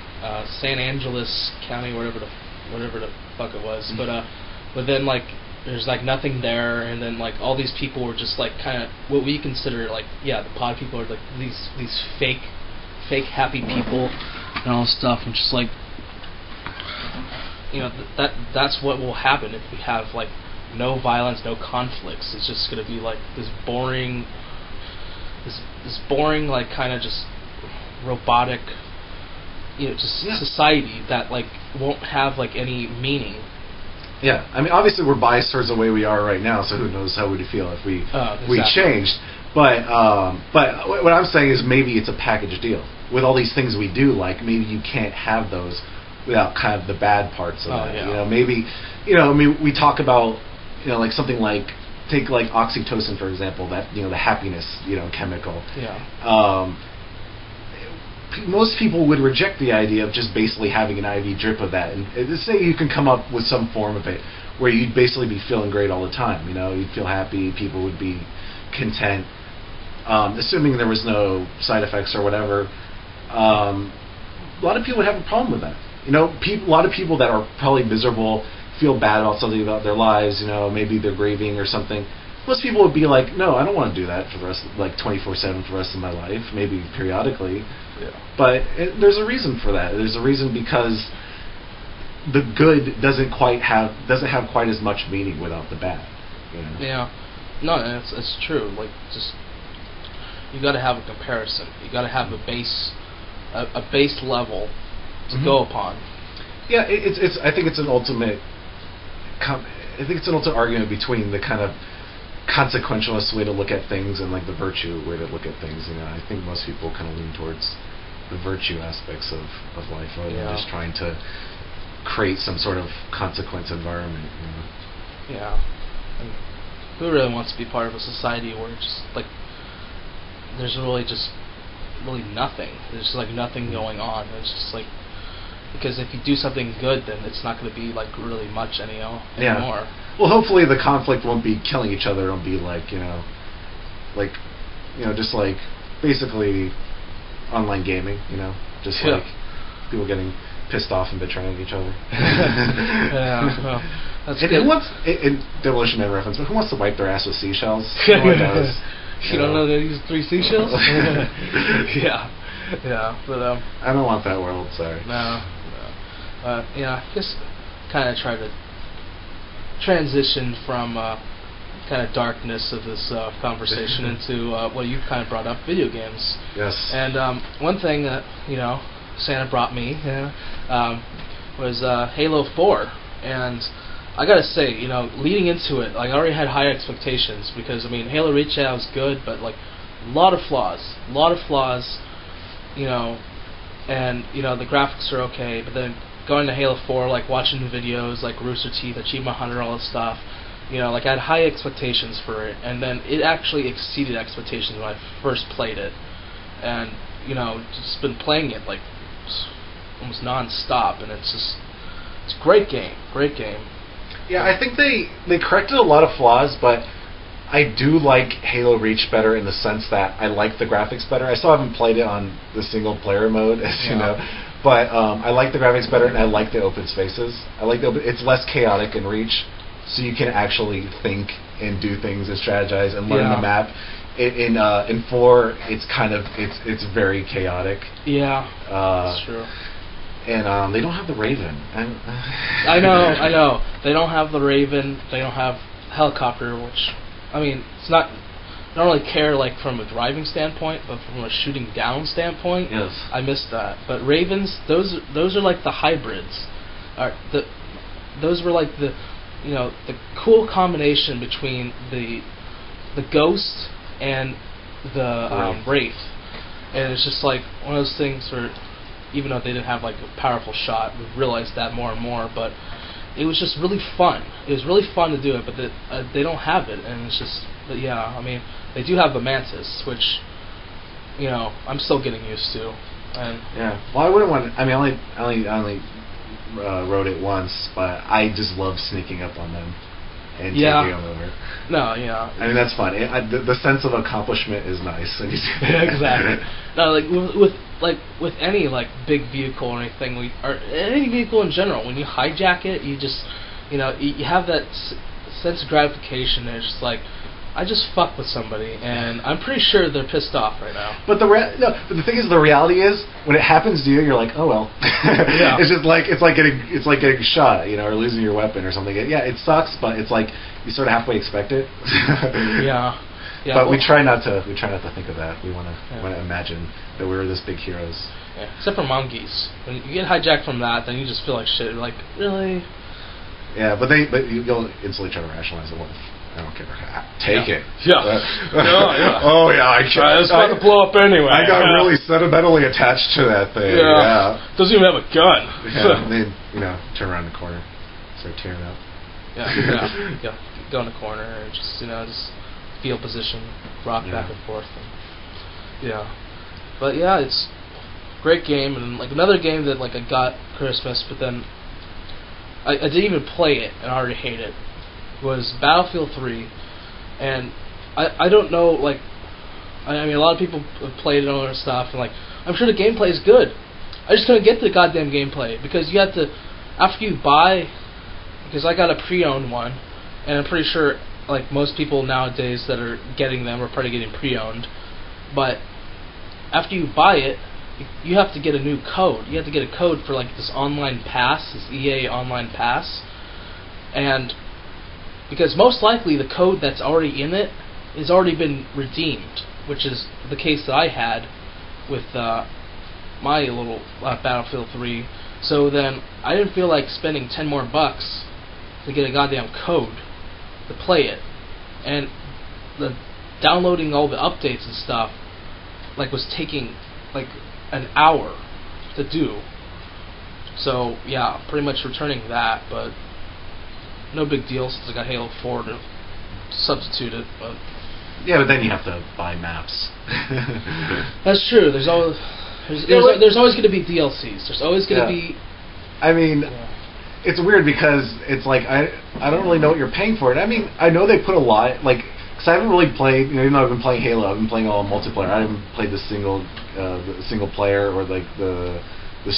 San Angeles County, whatever the fuck it was. But then like there's like nothing there, and then like all these people were just like kind of what we consider like, yeah, the pod people are like these fake happy people and all this stuff, and just like, you know, that's what will happen if we have like no violence, no conflicts. It's just going to be like this boring like kind of just robotic, you know, just society that like won't have like any meaning. Yeah, I mean, obviously we're biased towards the way we are right now, so who knows how we'd feel if we changed. But what I'm saying is maybe it's a package deal. With all these things we do, like, maybe you can't have those without kind of the bad parts of it. Yeah. You know, maybe, you know, I mean, we talk about, you know, like something like, take like oxytocin, for example, that, you know, the happiness, you know, chemical. Yeah. Most people would reject the idea of just basically having an IV drip of that. And say you can come up with some form of it where you'd basically be feeling great all the time. You know, you'd feel happy, people would be content, assuming there was no side effects or whatever. A lot of people would have a problem with that. You know, a lot of people that are probably miserable, feel bad about something about their lives, you know, maybe they're grieving or something. Most people would be like, no, I don't want to do that for the rest of, like, 24/7 for the rest of my life, maybe periodically. Yeah. But there's a reason for that. There's a reason because the good doesn't have quite as much meaning without the bad. You know? Yeah. No, it's true. Like, just you got to have a comparison. You got to have a base level to go upon. Yeah, I think it's an ultimate. I think it's an ultimate argument between the kind of consequentialist way to look at things and like the virtue way to look at things. You know, I think most people kind of lean towards the virtue aspects of life rather than just trying to create some sort of consequence environment. You know? Yeah. And who really wants to be part of a society where it's just like there's really nothing. There's just like nothing going on. It's just like, because if you do something good, then it's not going to be like really much anymore. Yeah. Well, hopefully the conflict won't be killing each other. It'll be like, just like basically online gaming. You know, just like people getting pissed off and betraying each other. Yeah. Well, that's good. Who wants in Demolition Man reference? But who wants to wipe their ass with seashells? No one does. You don't know they use 3 seashells? Yeah. Yeah, but I don't want that world. Sorry. No. I guess kind of try to transition from kind of darkness of this conversation into what you kind of brought up, video games. Yes. And one thing that Santa brought me was Halo 4, and I gotta say, leading into it, like I already had high expectations because Halo Reach Out was good, but like a lot of flaws, and the graphics are okay, but then going to Halo 4, like watching the videos, like Rooster Teeth, Achievement Hunter, all this stuff, like I had high expectations for it, and then it actually exceeded expectations when I first played it, and just been playing it like almost non-stop, and it's a great game. Yeah, I think they corrected a lot of flaws, but I do like Halo Reach better in the sense that I like the graphics better. I still haven't played it on the single-player mode, as you know, but I like the graphics better, and I like the open spaces. It's less chaotic in Reach, so you can actually think and do things and strategize and learn the map. In 4, it's very chaotic. Yeah, that's true. And they don't have the Raven. I know. They don't have the Raven. They don't have helicopter, which, it's not. I don't really care, like from a driving standpoint, but from a shooting down standpoint, yes, I missed that. But Ravens, those are like the hybrids. Those were like the cool combination between the Ghost and the Wraith, and it's just like one of those things where, even though they didn't have like a powerful shot, we realized that more and more, but it was just really fun. It was really fun to do it, but they don't have it, and it's just, they do have the Mantis, which, I'm still getting used to. And yeah, well, I wouldn't want. I only wrote it once, but I just love sneaking up on them and Yeah. taking them over. No, yeah. I mean, that's fun. The sense of accomplishment is nice when you do that. Exactly. No, with any like big vehicle or anything, or any vehicle in general, when you hijack it, you just, you have that sense of gratification. And it's just like, I just fucked with somebody, and I'm pretty sure they're pissed off right now. But but the thing is, the reality is, when it happens to you, you're like, oh well. Yeah. It's just like it's like getting shot, or losing your weapon or something. Yeah, it sucks, but it's like you sort of halfway expect it. Yeah. Yeah. But we try not to think of that. We want to imagine that we're this big heroes. Yeah. Except for monkeys. When you get hijacked from that, then you just feel like shit. You're like, really? Yeah, but you'll instantly try to rationalize it. Well, I don't care. Take it. Yeah. Yeah. Oh yeah, I can't. It's about to blow up anyway. I got really sentimentally attached to that thing. Yeah. Doesn't even have a gun. Yeah. And then turn around the corner, start tearing up. Yeah. Go in the corner and just field position, rock back and forth. But yeah, it's a great game, and like another game that like I got Christmas, but then I didn't even play it and I already hate it. Was Battlefield 3, and I don't know, like, I mean, a lot of people have played it and all that stuff, and like, I'm sure the gameplay is good. I just couldn't get the goddamn gameplay, because you have to, after you buy, because I got a pre-owned one, and I'm pretty sure, like, most people nowadays that are getting them are probably getting pre-owned, but after you buy it, you have to get a new code. You have to get a code for, like, this online pass, this EA online pass, and because most likely the code that's already in it has already been redeemed, which is the case that I had with my little Battlefield 3. So then I didn't feel like spending $10 more to get a goddamn code to play it, and the downloading all the updates and stuff like was taking like an hour to do. So yeah, pretty much returning that, but no big deal since I got Halo 4 to substitute it. But yeah, but then you have to buy maps. That's true. There's always going to be DLCs. There's always going to be. I mean, it's weird because it's like I don't really know what you're paying for it. I mean, I know they put a lot, like, because I haven't really played. Even though I've been playing Halo, I've been playing all multiplayer. I haven't played the single player or like the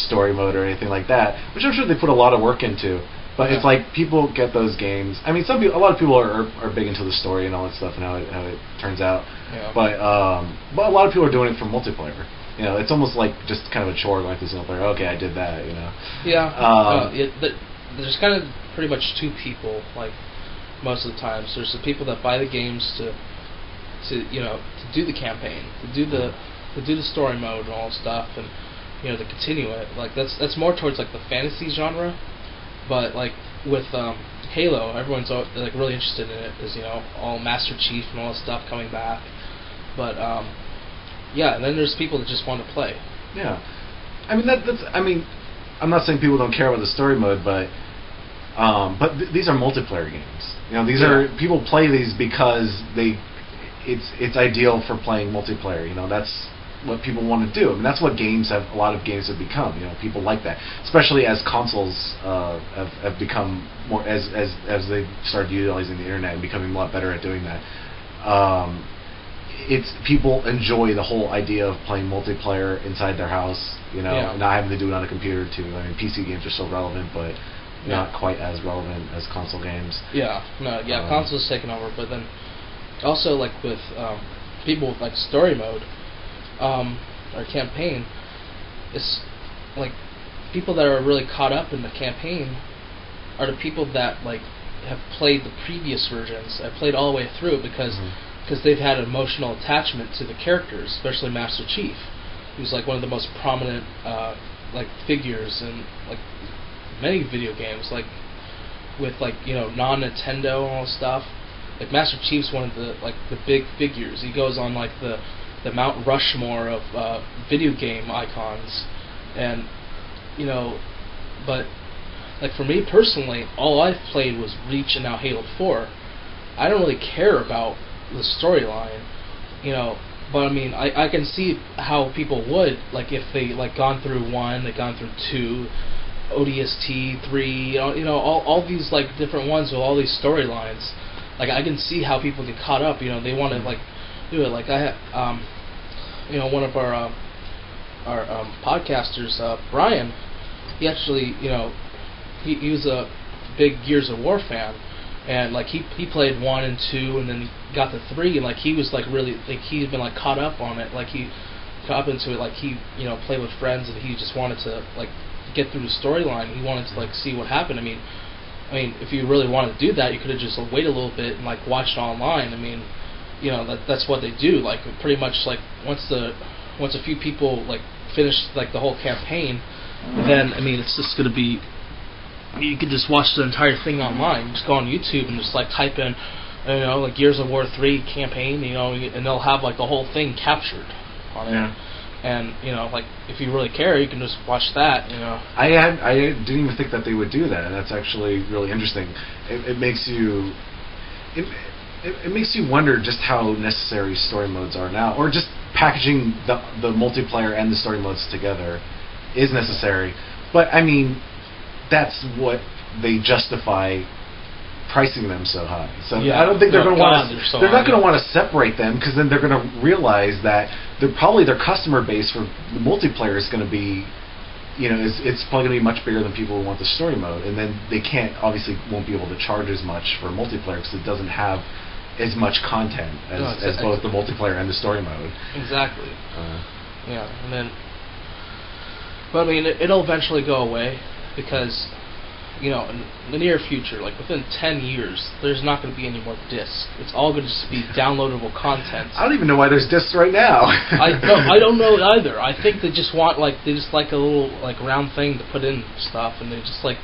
story mode or anything like that, which I'm sure they put a lot of work into. But it's like people get those games. I mean, a lot of people are big into the story and all that stuff and how it turns out. Yeah. But a lot of people are doing it for multiplayer. It's almost like just kind of a chore going through single player. Okay, I did that. Yeah. There's kind of pretty much two people. Like most of the times, there's the people that buy the games to do the campaign, to do the story mode and all that stuff, and to continue it. Like that's more towards like the fantasy genre. But like with Halo, everyone's like really interested in it because all Master Chief and all that stuff coming back. But and then there's people that just want to play. Yeah, I mean that's. I mean, I'm not saying people don't care about the story mode, but these are multiplayer games. These are people play these because it's ideal for playing multiplayer. That's what people want to do. I mean, that's what a lot of games have become. People like that, especially as consoles have become more as they started utilizing the internet and becoming a lot better at doing that. It's people enjoy the whole idea of playing multiplayer inside their house. Not having to do it on a computer too. I mean, PC games are still relevant, but not quite as relevant as console games. Consoles taking over, but then also like with people with like story mode. Or campaign, it's like people that are really caught up in the campaign are the people that like have played the previous versions. I played all the way through because they've had an emotional attachment to the characters, especially Master Chief, who's like one of the most prominent like figures in like many video games, like with like non-Nintendo and all this stuff. Like Master Chief's one of the big figures. He goes on like the Mount Rushmore of video game icons, and but like for me personally, all I've played was Reach and now Halo 4. I don't really care about the storyline, but I mean I can see how people would, like if they like gone through 1, they've gone through 2, ODST 3, all these like different ones with all these storylines. Like I can see how people get caught up. They want to like do it. Like I have, one of our podcasters, Brian. He actually, he was a big Gears of War fan, and like he played 1 and 2, and then he got to 3, and like he was like really like he'd been like caught up on it. Like he got up into it. Like he played with friends, and he just wanted to like get through the storyline. He wanted to like see what happened. I mean, if you really wanted to do that, you could have just waited a little bit and like watched online. I mean, that's what they do. Like pretty much like once a few people like finish like the whole campaign, then it's just gonna be. You could just watch the entire thing online. Just go on YouTube and just like type in, like Gears of War 3 campaign, and they'll have like the whole thing captured on it. Yeah. And like if you really care, you can just watch that. I didn't even think that they would do that, and that's actually really interesting. It makes you it makes you wonder just how necessary story modes are now, or just packaging the multiplayer and the story modes together is necessary. But that's what they justify pricing them so high. So I don't think they're going to want to. They're not going to want to separate them, because then they're going to realize that their customer base for the multiplayer is going to be, it's probably going to be much bigger than people who want the story mode, and then they won't be able to charge as much for multiplayer because it doesn't have as much content as both the multiplayer and the story mode. Exactly. And then, but it'll eventually go away, because in the near future, like within 10 years, there's not going to be any more discs. It's all going to just be downloadable content. I don't even know why there's discs right now. I don't know either. I think they just want like a little like round thing to put in stuff, and they like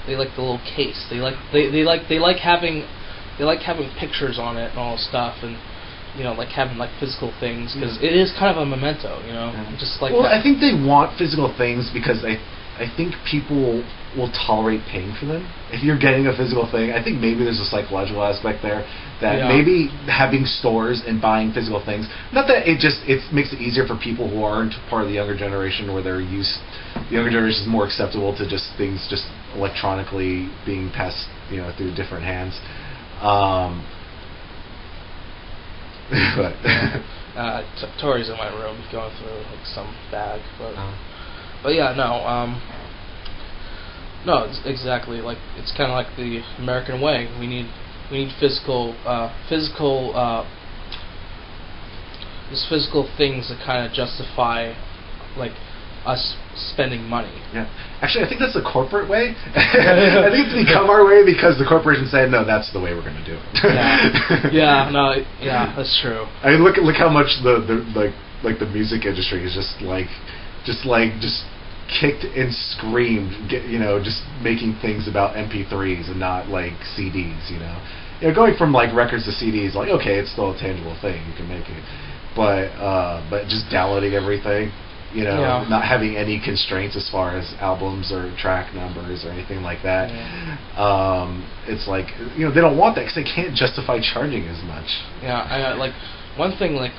the little case. They like having pictures on it and all stuff, and like having like physical things, because it is kind of a memento. Just like. Well, I think they want physical things because I think people will tolerate paying for them. If you're getting a physical thing, I think maybe there's a psychological aspect there that maybe having stores and buying physical things, not that it makes it easier for people who aren't part of the younger generation, where the younger generation is more acceptable to just things just electronically being passed through different hands. Tori's in my room going through like some bag, but yeah, no, it's exactly like it's kind of like the American way. We need physical things that kind of justify like us spending money. Yeah, actually, I think that's the corporate way. I think it's become our way because the corporation said, no, that's the way we're going to do it. Yeah, that's true. Look how much the music industry is just kicked and screamed, just making things about MP3s and not like CDs. Going from like records to CDs, like okay, it's still a tangible thing, you can make it, but just downloading everything, not having any constraints as far as albums or track numbers or anything like that. It's like they don't want that because they can't justify charging as much. I like one thing like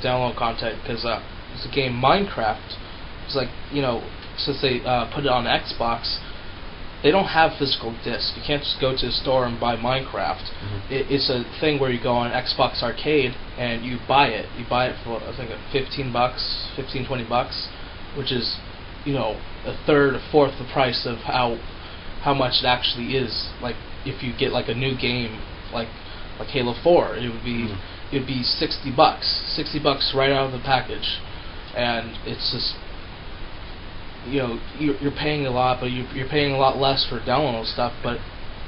download content, because it's a game Minecraft. It's like, since they put it on Xbox, they don't have physical discs. You can't just go to the store and buy Minecraft. Mm-hmm. It's a thing where you go on Xbox Arcade and you buy it. You buy it for, I think, $20, which is, a third, a fourth the price of how much it actually is. Like, if you get like a new game, like Halo 4, it would be $60, $60 right out of the package, and it's just. You're paying a lot, but you're paying a lot less for download stuff. But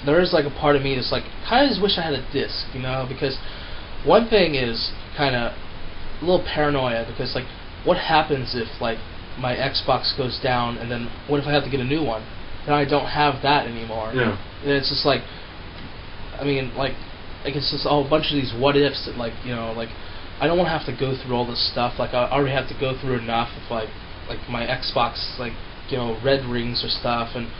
there is like a part of me that's like kind of just wish I had a disc, because one thing is kind of a little paranoia, because like what happens if like my Xbox goes down, and then what if I have to get a new one? Then I don't have that anymore. Yeah. And it's just like, it's just a bunch of these what ifs that like I don't want to have to go through all this stuff. Like I already have to go through enough with like my Xbox, red rings or stuff, and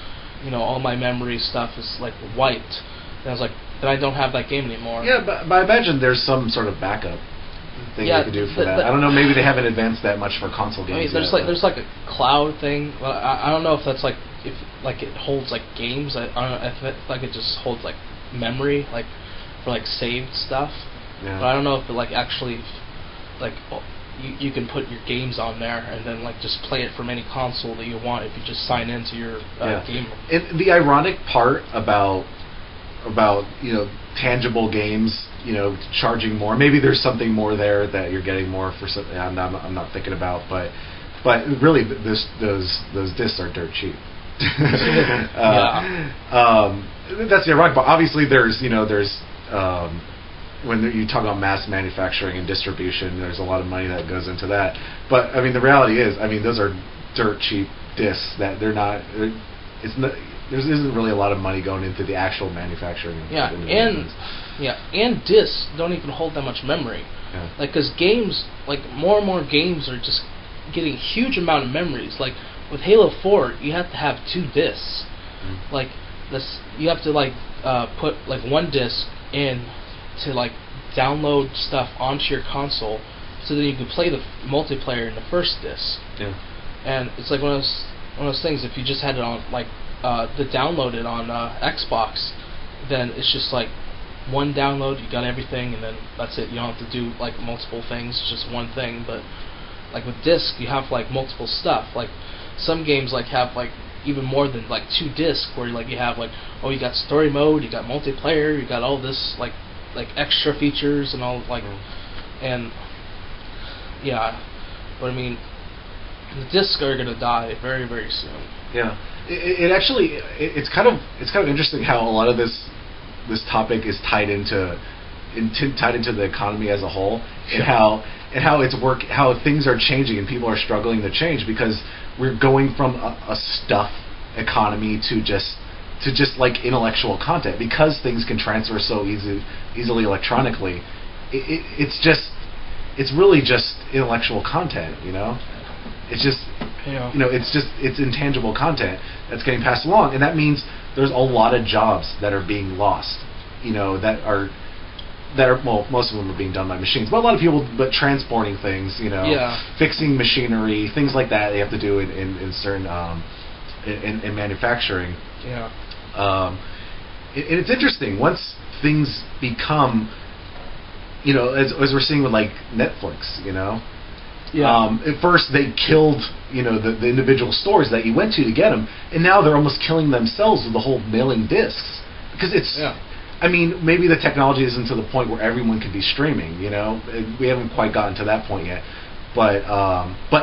all my memory stuff is like wiped. And I was like, then I don't have that game anymore. Yeah, but I imagine there's some sort of backup. thing they could do for that. I don't know. Maybe they haven't advanced that much for console games. I mean, there's like a cloud thing. Well, I don't know if that's like if like it holds like games. I don't know if it like it just holds like memory like for like saved stuff. Yeah. But I don't know if it like actually like you can put your games on there and then like just play it from any console that you want if you just sign into your game. And the ironic part about tangible games, charging more. Maybe there's something more there that you're getting more for something I'm not thinking about, but really those discs are dirt cheap. That's the ironic part. Obviously, there's when you talk about mass manufacturing and distribution, there's a lot of money that goes into that. But I mean, the reality is, those are dirt cheap discs that they're not. There isn't really a lot of money going into the actual manufacturing. And discs don't even hold that much memory. Yeah. Like, because games, like more and more games are just getting huge amount of memories. Like with Halo 4, you have to have 2 discs. Mm-hmm. Like this, you have to like put like 1 disc in to like download stuff onto your console, so that you can play the multiplayer in the first disc. Yeah. And it's like one of those things. If you just had it on like to download it on Xbox, then it's just like 1 download, you got everything, and then that's it. You don't have to do like multiple things, it's just 1 thing. But like with disc, you have like multiple stuff. Like some games like have like even more than like 2 discs, where like you have like, oh, you got story mode, you got multiplayer, you got all this like extra features and all like, and yeah, but I mean, the discs are gonna die very, very soon. Yeah, it actually it's kind of interesting how a lot of this topic is tied into the economy as a whole, and how how things are changing and people are struggling to change, because we're going from a stuff economy to just like intellectual content, because things can transfer so easily electronically. It's really just intellectual content, It's just it's intangible content that's getting passed along, and that means there's a lot of jobs that are being lost, that are well, most of them are being done by machines, but a lot of people transporting things, fixing machinery, things like that they have to do in certain in manufacturing. Yeah. And it's interesting once things become, as we're seeing with like Netflix, Yeah. At first they killed, the individual stores that you went to get them, and now they're almost killing themselves with the whole mailing discs, because it's. Yeah. I mean, maybe the technology isn't to the point where everyone can be streaming. We haven't quite gotten to that point yet. But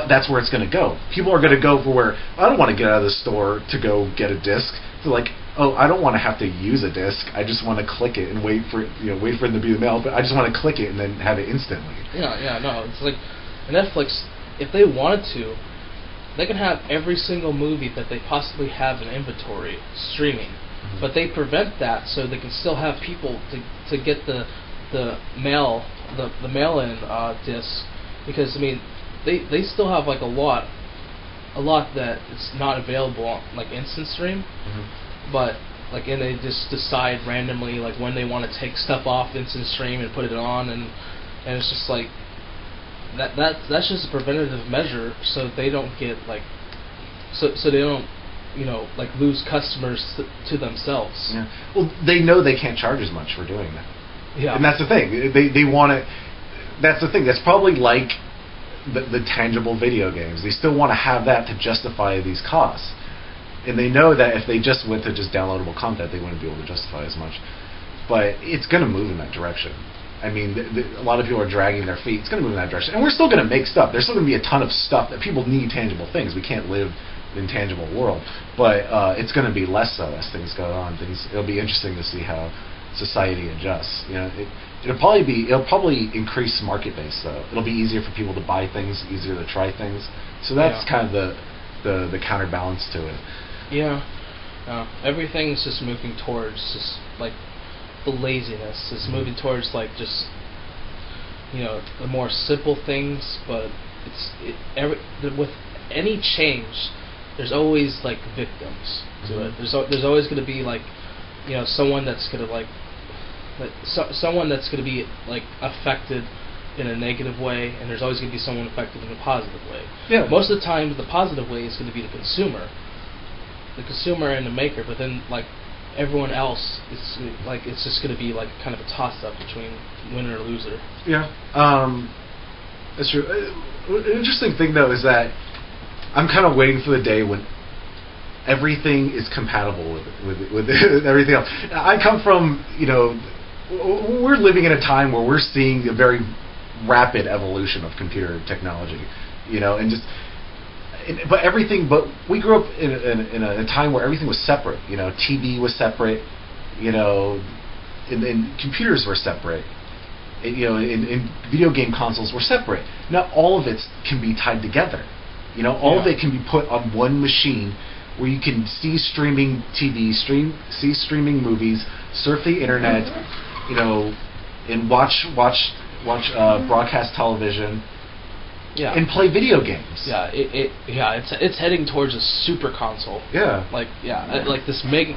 that's where it's going to go. People are going to go for where, I don't want to get out of the store to go get a disc. They're like, oh, I don't want to have to use a disc. I just want to click it and wait for it to be the mail. But I just want to click it and then have it instantly. No, it's like Netflix. If they wanted to, they can have every single movie that they possibly have in inventory streaming. Mm-hmm. But they prevent that so they can still have people to get the mail-in discs. Because I mean, they still have like a lot that it's not available on like instant stream, but like, and they just decide randomly like when they want to take stuff off instant stream and put it on, and it's just like that's just a preventative measure, so they don't get like so they don't like lose customers to themselves. Yeah. Well, they know they can't charge as much for doing that. Yeah. And that's the thing. They want to. That's the thing. That's probably like the tangible video games. They still want to have that to justify these costs, and they know that if they just went to just downloadable content, they wouldn't be able to justify as much. But it's going to move in that direction. I mean, a lot of people are dragging their feet. It's going to move in that direction, and we're still going to make stuff. There's still going to be a ton of stuff that people need tangible things. We can't live in an intangible world, but it's going to be less so as things go on. It'll be interesting to see how society adjusts. It'll probably increase market base though. It'll be easier for people to buy things, easier to try things. So that's kind of the counterbalance to it. Yeah. Everything's just moving towards just like the laziness. It's moving towards like just the more simple things, but with any change, there's always like victims to it. There's always going to be like someone that's going to someone that's going to be like affected in a negative way, and there's always going to be someone affected in a positive way. Yeah. Most of the time, the positive way is going to be the consumer and the maker. But then, like, everyone else, it's just going to be like kind of a toss-up between winner or loser. Yeah. That's true. An interesting thing, though, is that I'm kind of waiting for the day when everything is compatible with everything else. I come from, we're living in a time where we're seeing a very rapid evolution of computer technology, but we grew up in a time where everything was separate. TV was separate, and computers were separate. And video game consoles were separate. Not all of it can be tied together. All of it can be put on one machine where you can see streaming TV, see streaming movies, surf the internet, and watch broadcast television, and play video games. Yeah, it's heading towards a super console. Yeah. Like this mega.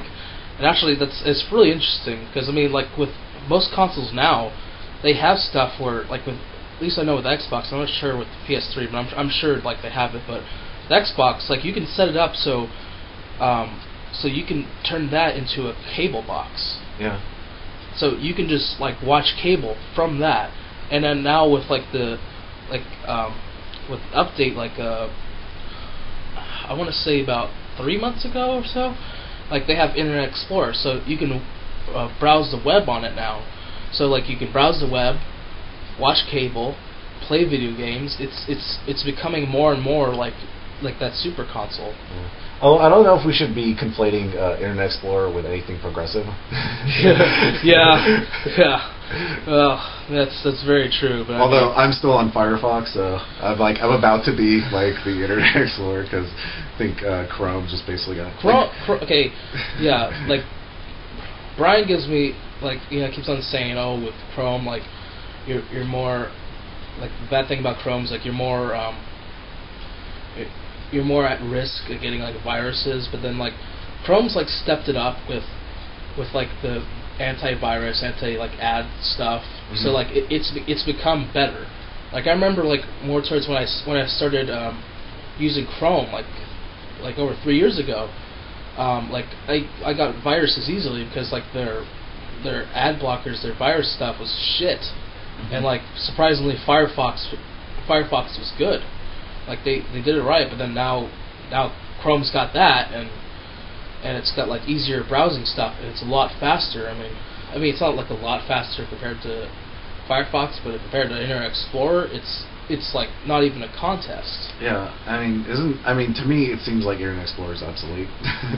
And actually, it's really interesting because like with most consoles now, they have stuff where like with, at least I know with Xbox. I'm not sure with the PS3, but I'm sure like they have it. But the Xbox, like you can set it up so you can turn that into a cable box. Yeah. So you can just like watch cable from that, and then now with like the with update I want to say about 3 months ago or so, like they have Internet Explorer, so you can browse the web on it now. So like you can browse the web, watch cable, play video games. It's becoming more and more like that super console. Yeah. Oh, I don't know if we should be conflating Internet Explorer with anything progressive. yeah. Well, that's very true. But although I'm still on Firefox, so I'm about to be like the Internet Explorer because I think Chrome just basically got Chrome. Okay, yeah, like Brian gives me keeps on saying, oh, with Chrome, like you're more like the bad thing about Chrome is like you're more at risk of getting like viruses, but then like Chrome's like stepped it up with like the antivirus, ad stuff. Mm-hmm. So like it's become better. Like I remember like more towards when I started using Chrome like over 3 years ago. Like I got viruses easily because like their ad blockers, their virus stuff was shit. Mm-hmm. And like surprisingly Firefox was good. Like they did it right, but then now Chrome's got that and it's got like easier browsing stuff and it's a lot faster. I mean it's not like a lot faster compared to Firefox, but compared to Internet Explorer, it's like not even a contest. Yeah, to me it seems like Internet Explorer is obsolete.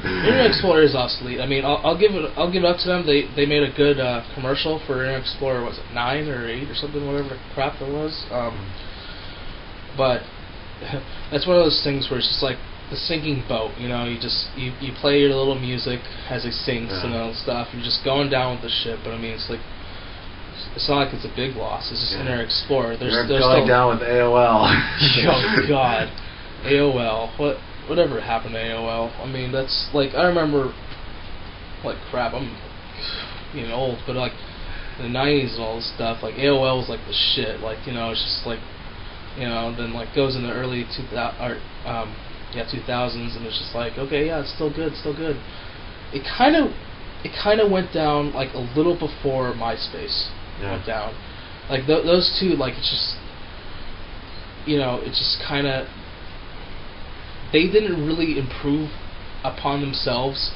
Internet Explorer is obsolete. I mean, I'll give it up to them. They made a good commercial for Internet Explorer. Was it 9 or 8 or something? Whatever the crap it was. But that's one of those things where it's just like the sinking boat. You play your little music as it sinks and all stuff. You're just going down with the ship. But I mean, it's not like it's a big loss. It's just Internet Explorer. They're going down with AOL. Oh God, AOL. Whatever happened to AOL? I mean, that's like I remember. Like crap, I'm getting old, but like in the '90s and all this stuff, like AOL was like the shit. Like it's just like then like goes in the early 2000s, and it's just like okay, yeah, it's still good. It kind of went down like a little before MySpace. Went down, like those two, like it's just, it's just kind of, they didn't really improve upon themselves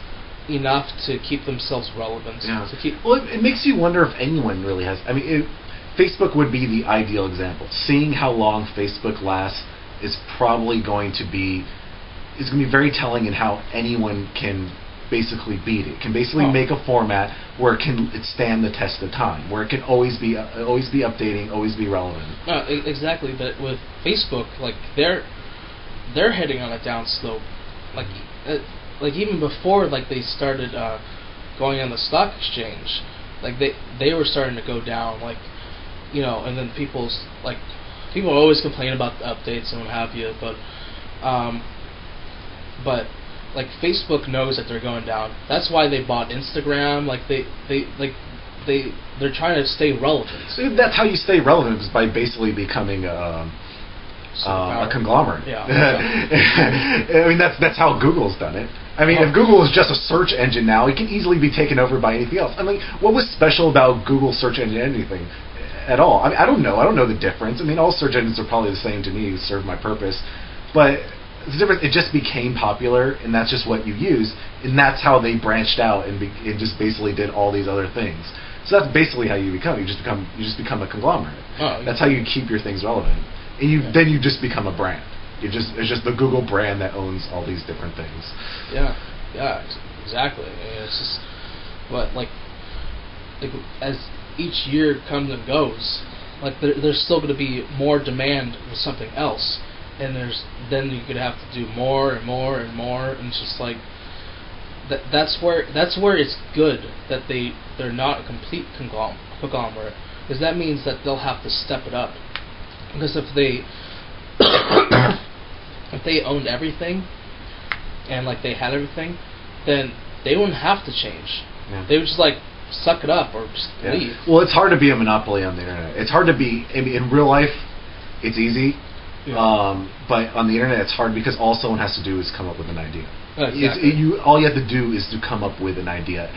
enough to keep themselves relevant. Yeah. Well, it makes you wonder if anyone really has. I mean, Facebook would be the ideal example. Seeing how long Facebook lasts is probably going to be very telling in how anyone can basically beat it. Can basically make a format where it can stand the test of time, where it can always be updating, always be relevant. Exactly, but with Facebook, like they're heading on a down slope. Like even before like they started going on the stock exchange, like they were starting to go down. Like and then people always complain about the updates and what have you, but like Facebook knows that they're going down. That's why they bought Instagram. Like they they're trying to stay relevant. So that's how you stay relevant, is by basically becoming a conglomerate. Yeah. I mean, that's how Google's done it. I mean, if Google is just a search engine now, it can easily be taken over by anything else. I mean, what was special about Google search engine anything at all? I mean, I don't know. I don't know the difference. I mean, all search engines are probably the same to me, serve my purpose. But the difference, it just became popular, and that's just what you use, and that's how they branched out and just basically did all these other things. So that's basically how you become. You just become a conglomerate. Oh, that's how you keep your things relevant, and then you just become a brand. It's just the Google brand that owns all these different things. Yeah, exactly. I mean, it's just like as each year comes and goes, like there's still going to be more demand with something else, and then you're going to have to do more and more and more, and it's just like that's where it's good that they're not a complete conglomerate, because that means that they'll have to step it up, because if they if they owned everything and like they had everything, then they wouldn't have to change. Yeah. They would just like suck it up or just leave. Well, it's hard to be a monopoly on the internet. It's hard to be. I mean, in real life, it's easy. Yeah. But on the internet, it's hard because all someone has to do is come up with an idea. Exactly. All you have to do is to come up with an idea,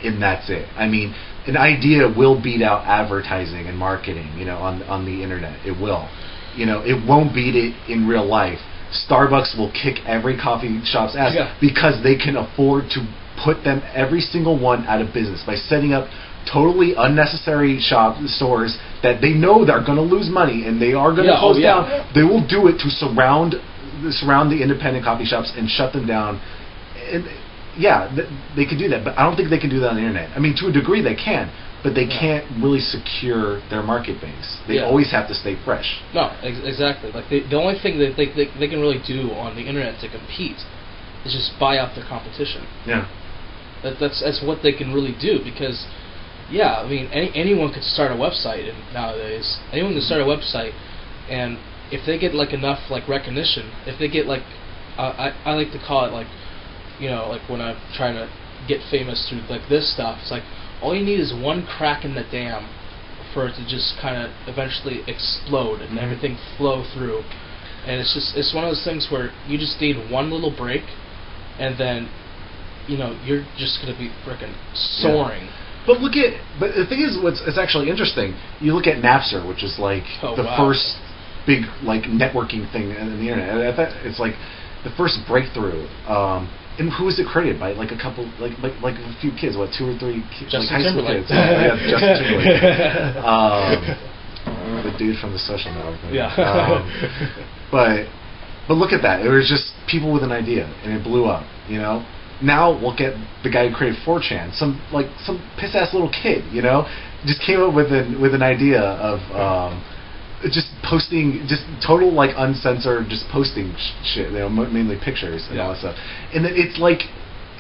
and that's it. I mean, an idea will beat out advertising and marketing. On the internet, it will. It won't beat it in real life. Starbucks will kick every coffee shop's ass because they can afford to put them, every single one, out of business by setting up totally unnecessary stores that they know they're going to lose money and they are going to close down. They will do it to surround the independent coffee shops and shut them down. And they could do that, but I don't think they can do that on the internet. I mean, to a degree they can, but they can't really secure their market base. They always have to stay fresh. No, exactly. Like the only thing that they can really do on the internet to compete is just buy out their competition. Yeah. That's what they can really do, because I mean anyone could start a website nowadays. Anyone can start a website, and if they get like enough like recognition, if they get like I like to call it like like when I'm trying to get famous through like this stuff, it's like all you need is one crack in the dam for it to just kind of eventually explode and everything flow through. And it's one of those things where you just need one little break, and then you're just going to be freaking soaring. But the thing is, it's actually interesting. You look at Napster, which is like the first big like networking thing in the internet. I thought it's like the first breakthrough. And who was it created by? Like a couple, like a few kids, 2 or 3 kids, like high school kids. Justin Timberlake. The dude from the Social Network. But look at that. It was just people with an idea, and it blew up. Now look at the guy who created 4chan. Some piss ass little kid. Just came up with an idea of. Just posting, just total like uncensored, just posting shit, mainly pictures and all that stuff. And then it's like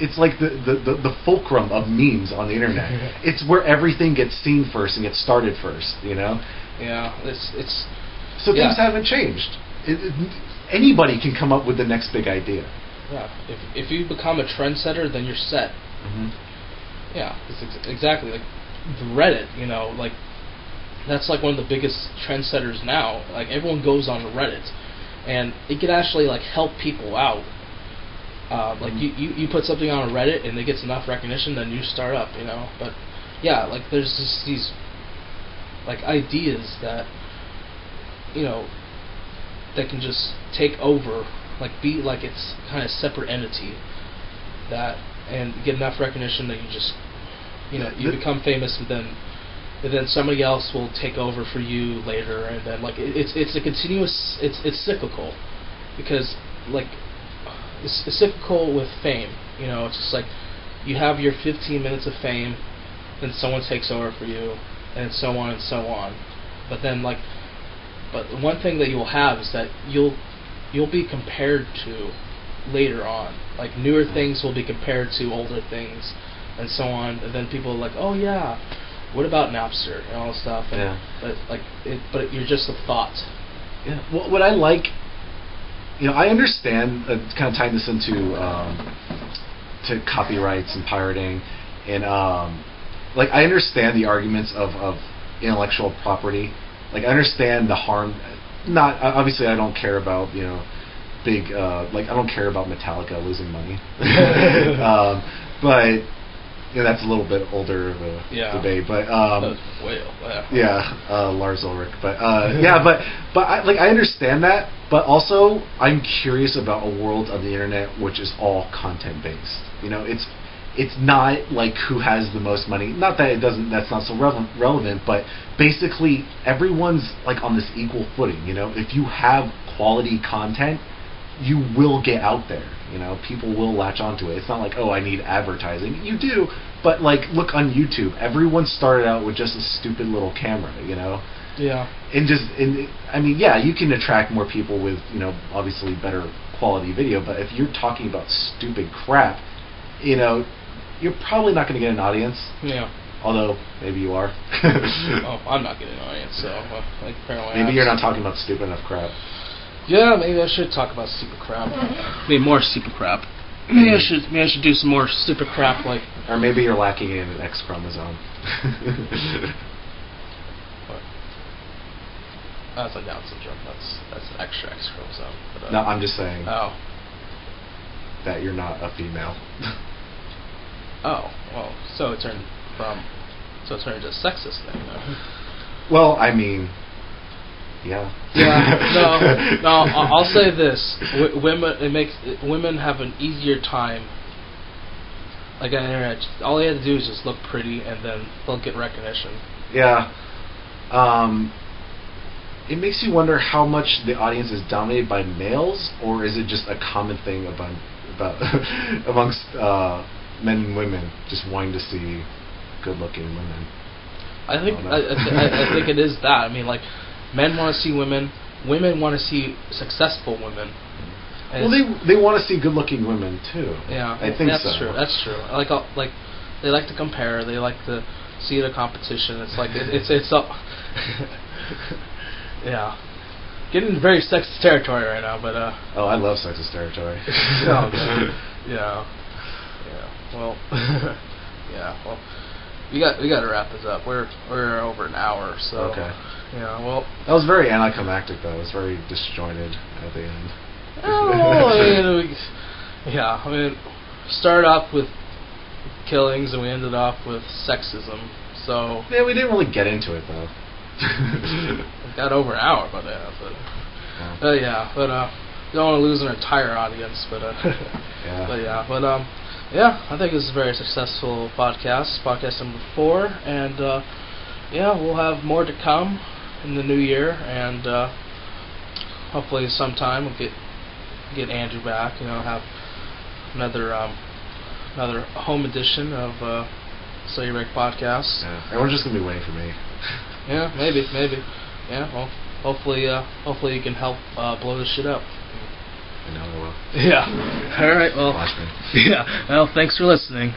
the fulcrum of memes on the internet. It's where everything gets seen first and gets started first. Yeah, it's so things haven't changed. Anybody can come up with the next big idea. Yeah, if you become a trendsetter, then you're set. Mm-hmm. Yeah, it's exactly like Reddit. Like. That's like one of the biggest trendsetters now. Like everyone goes on Reddit, and it can actually like help people out. Like you put something on Reddit and it gets enough recognition, then you start up. But like there's just these like ideas that that can just take over, like be like it's kind of separate entity and get enough recognition that you just you become famous, and then somebody else will take over for you later, and then like it's a continuous, it's cyclical, because like it's cyclical with fame. It's just like you have your 15 minutes of fame, then someone takes over for you, and so on and so on. But one thing that you'll have is that you'll be compared to later on. Like newer things will be compared to older things, and so on. And then people are like, oh yeah, what about Napster and all this stuff? And but you're just a thought. Yeah. Well, what I like, I understand kind of tying this into to copyrights and pirating, and like I understand the arguments of intellectual property. Like I understand the harm. Not obviously, I don't care about big like I don't care about Metallica losing money. But that's a little bit older of a debate. But Lars Ulrich. But but I understand that. But also, I'm curious about a world of the internet which is all content based. It's not like who has the most money. Not that it doesn't. That's not so relevant. But basically, everyone's like on this equal footing. If you have quality content, you will get out there. People will latch onto it. It's not like, oh, I need advertising. You do, but like, look on YouTube. Everyone started out with just a stupid little camera. Yeah. I mean, you can attract more people with obviously better quality video. But if you're talking about stupid crap, you're probably not going to get an audience. Yeah. Although, maybe you are. I'm not getting an audience, so apparently. Maybe you're not talking about stupid enough crap. Yeah, maybe I should talk about stupid crap. Maybe more stupid crap. Maybe I should do some more stupid crap like. Or maybe you're lacking in an X chromosome. What? That's like Down syndrome. That's an extra X chromosome. But, no, I'm just saying. Oh. That you're not a female. Oh, well, so it turned into a sexist thing, though. Well, I mean, yeah. Yeah. No. I'll say this: women have an easier time. Like on the internet, all they have to do is just look pretty, and then they'll get recognition. Yeah. It makes you wonder how much the audience is dominated by males, or is it just a common thing about amongst men and women just wanting to see good-looking women. I think it is that. I mean, like, men want to see women want to see successful women. Well, they want to see good-looking women too. Yeah, I think that's true. That's true. Like they like to compare. They like to see the competition. It's like it's up. Yeah. Getting very sexist territory right now, but oh, I love sexist territory. Oh, okay. Yeah. Well, well, we got to wrap this up. We're over an hour, so. Okay. Yeah. Well. That was very anticlimactic, though. It was very disjointed at the end. I mean, started off with killings and we ended off with sexism. So. Yeah, we didn't really get into it though. We got over an hour by then, but don't want to lose an entire audience, but I think this is a very successful podcast number 4, and we'll have more to come in the new year, and hopefully sometime we'll get Andrew back, have another home edition of Study Break Podcast. Yeah, everyone's just gonna be waiting for me. Yeah, maybe. Yeah, well, hopefully you can help blow this shit up. I know I will. Yeah. All right. Well. Watch me. Yeah. Well, thanks for listening.